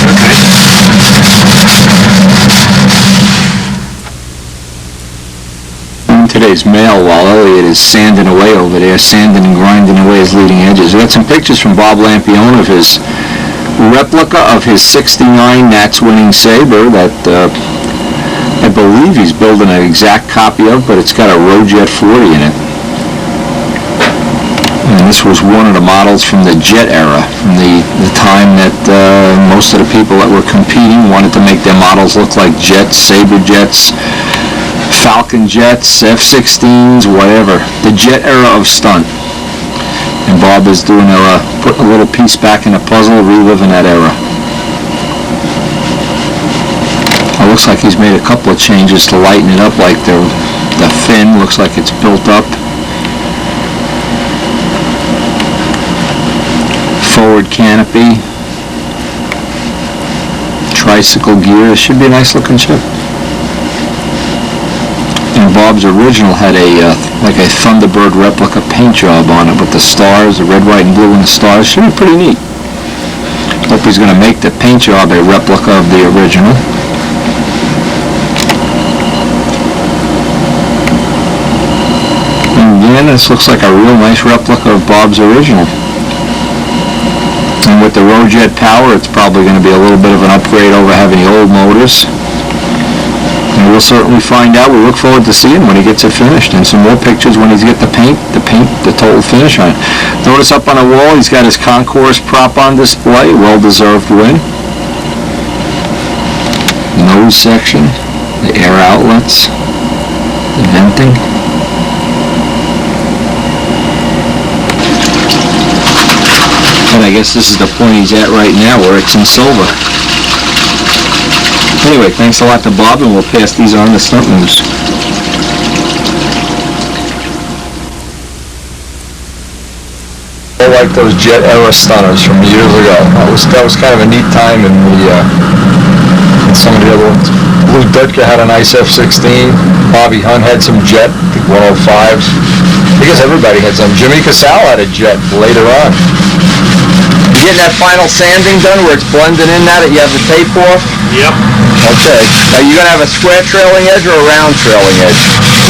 In today's mail, while Elliot is sanding away over there, sanding and grinding away his leading edges, we got some pictures from Bob Lampione of his replica of his '69 Nats winning saber that I believe he's building an exact copy of, but it's got a Rojet 40 in it. And this was one of the models from the jet era, from the time that most of the people that were competing wanted to make their models look like jets, Sabre jets, Falcon jets, F-16s, whatever. The jet era of stunt. And Bob is putting a little piece back in the puzzle, reliving that era. It looks like he's made a couple of changes to lighten it up, like the fin looks like it's built up. Forward canopy, tricycle gear. It should be a nice looking ship. And Bob's original had like a Thunderbird replica paint job on it with the stars, the red, white, and blue, and the stars. Should be pretty neat. Hope he's going to make the paint job a replica of the original. And again, this looks like a real nice replica of Bob's original. And with the Rojet power, it's probably going to be a little bit of an upgrade over having the old motors. And we'll certainly find out. We look forward to seeing when he gets it finished, and some more pictures when he's get the total finish on it. Notice up on the wall, he's got his concourse prop on display, well-deserved win. Nose section, the air outlets, the venting. And I guess this is the point he's at right now, where it's in silver. Anyway, thanks a lot to Bob, and we'll pass these on to Stunt Moves. I like those jet era stunners from years ago. That was kind of a neat time in some of the other ones. Lou Dutka had a nice F-16. Bobby Hunt had some jet, the 105s. I guess everybody had some. Jimmy Casale had a jet later on. You getting that final sanding done where it's blending in now that you have the tape off? Yep. Okay. Now you're going to have a square trailing edge or a round trailing edge?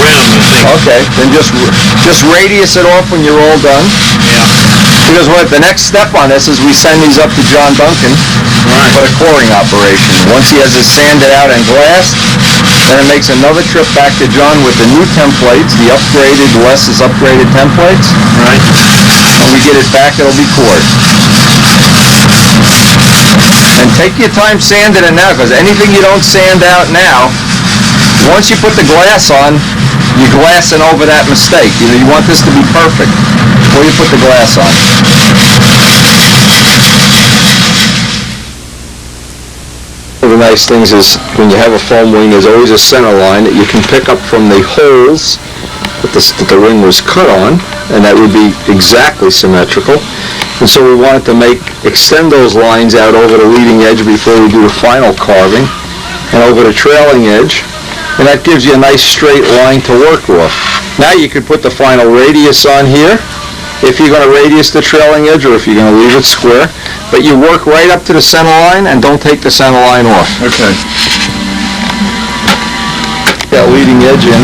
Round, I think. Okay. Then just radius it off when you're all done. Yeah. Because the next step on this is we send these up to John Duncan for the coring operation. Once he has it sanded out and glassed, then it makes another trip back to John with the new templates, the upgraded, less upgraded templates. Right. When we get it back, it'll be cored. And take your time sanding it now, because anything you don't sand out now, once you put the glass on, you're glassing over that mistake. You want this to be perfect before you put the glass on. One of the nice things is when you have a foam wing, there's always a center line that you can pick up from the holes that the ring was cut on, and that would be exactly symmetrical. And so we wanted to extend those lines out over the leading edge before we do the final carving, and over the trailing edge, and that gives you a nice straight line to work with. Now you could put the final radius on here, if you're going to radius the trailing edge or if you're going to leave it square, but you work right up to the center line and don't take the center line off. Okay. That leading edge in.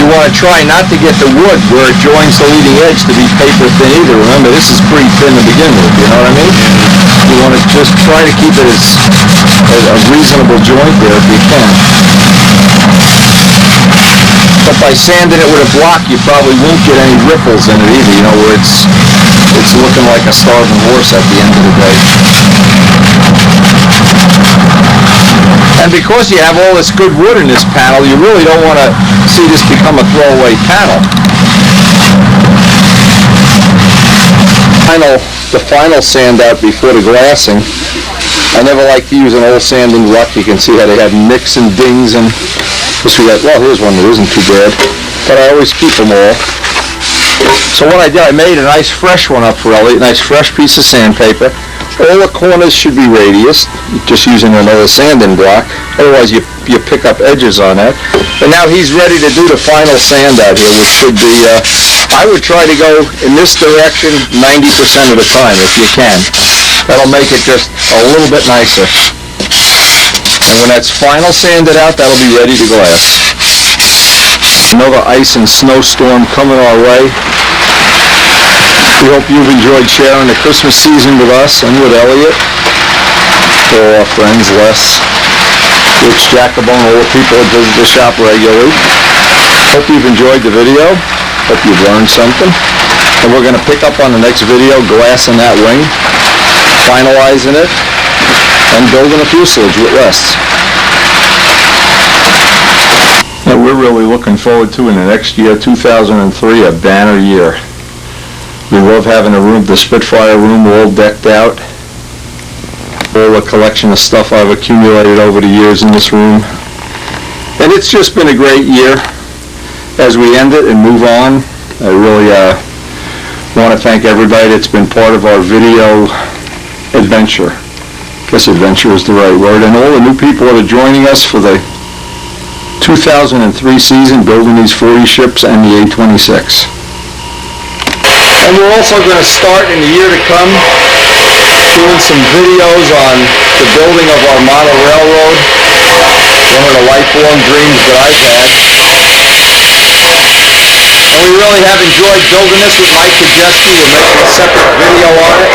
you want to try not to get the wood where it joins the leading edge to be paper thin either. Remember, this is pretty thin to begin with, you know what I mean? You want to just try to keep it as a reasonable joint there if you can. But by sanding it with a block, you probably won't get any ripples in it either, you know, where it's looking like a starving horse at the end of the day. And because you have all this good wood in this panel, you really don't want to see this become a throwaway panel. The final sand out before the glassing, I never like to use an old sanding block. You can see how they have nicks and dings, and well, here's one that isn't too bad, but I always keep them all. So what I did, I made a nice fresh one up for Elliot, a nice fresh piece of sandpaper. All the corners should be radiused, just using another sanding block. Otherwise, you pick up edges on that. And now he's ready to do the final sand out here, which should be, I would try to go in this direction 90% of the time, if you can. That'll make it just a little bit nicer. And when that's final sanded out, that'll be ready to glass. Another ice and snowstorm coming our way. We hope you've enjoyed sharing the Christmas season with us and with Elliot. For our friends, Les, Rich Jacobone, all the people that visit the shop regularly. Hope you've enjoyed the video. Hope you've learned something. And we're going to pick up on the next video, glassing that wing, finalizing it, and building a fuselage with Les. And we're really looking forward to, in the next year, 2003, a banner year. We love having the Spitfire room all decked out. All the collection of stuff I've accumulated over the years in this room. And it's just been a great year. As we end it and move on, I really want to thank everybody that's been part of our video adventure. I guess adventure is the right word. And all the new people that are joining us for the 2003 season, building these 40 ships and the A-26. And we're also going to start in the year to come doing some videos on the building of our model railroad, one of the lifelong dreams that I've had. And we really have enjoyed building this with Mike Kajeski. We're making a separate video on it.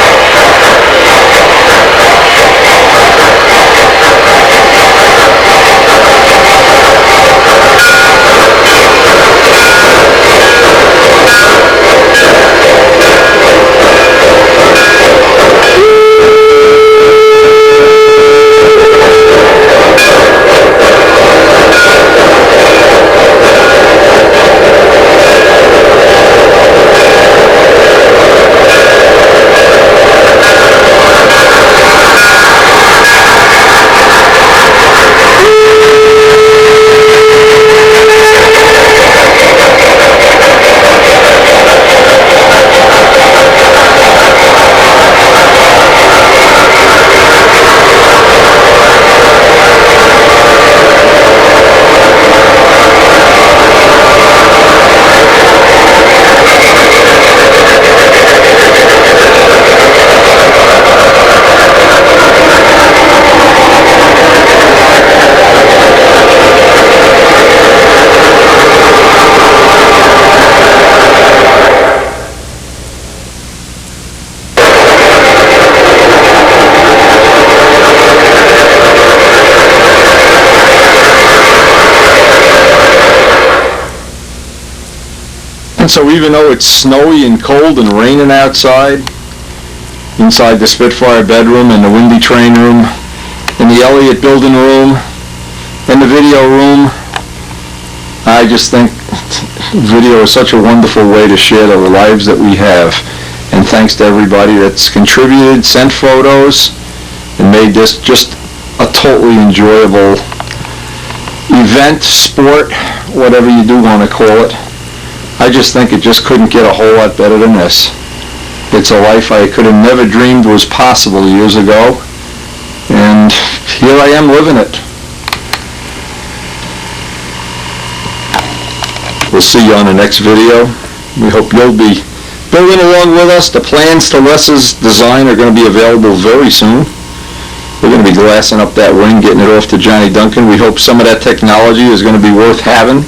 And so even though it's snowy and cold and raining outside, inside the Spitfire bedroom and the Windy Train room, in the Elliott building room, in the video room, I just think video is such a wonderful way to share the lives that we have. And thanks to everybody that's contributed, sent photos, and made this just a totally enjoyable event, sport, whatever you do want to call it. I just think it just couldn't get a whole lot better than this. It's a life I could have never dreamed was possible years ago, and here I am living it. We'll see you on the next video. We hope you'll be building along with us. The plans to Les's design are going to be available very soon. We're going to be glassing up that wing, getting it off to Johnny Duncan. We hope some of that technology is going to be worth having.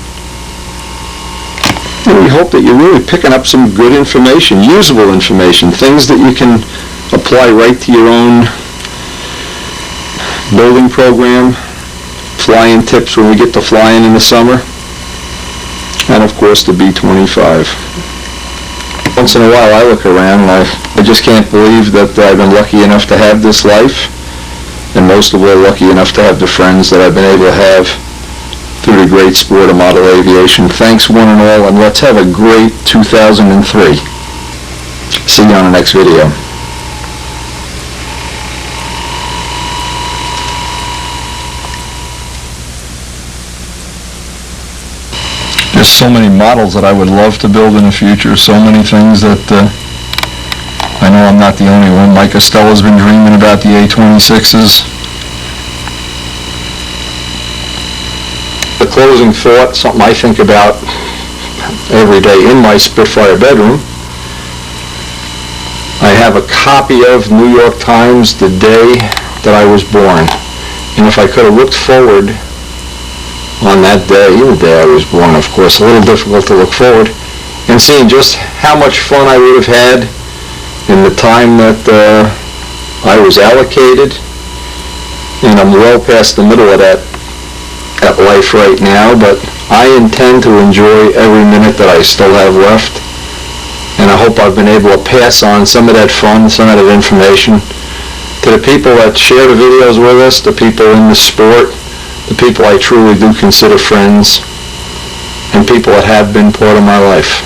And we hope that you're really picking up some good information, usable information, things that you can apply right to your own building program, flying tips when we get to flying in the summer, and of course the B-25. Once in a while I look around and I just can't believe that I've been lucky enough to have this life, and most of all lucky enough to have the friends that I've been able to have through the great sport of model aviation. Thanks one and all, and let's have a great 2003. See you on the next video. There's so many models that I would love to build in the future, so many things that I know I'm not the only one. Mike Costello's been dreaming about the A26s. The closing thought, something I think about every day in my Spitfire bedroom. I have a copy of New York Times the day that I was born. And if I could have looked forward on that day, the day I was born, of course, a little difficult to look forward, and seeing just how much fun I would have had in the time that I was allocated, and I'm well past the middle of that life right now, but I intend to enjoy every minute that I still have left, and I hope I've been able to pass on some of that fun, some of that information to the people that share the videos with us, the people in the sport, the people I truly do consider friends, and people that have been part of my life.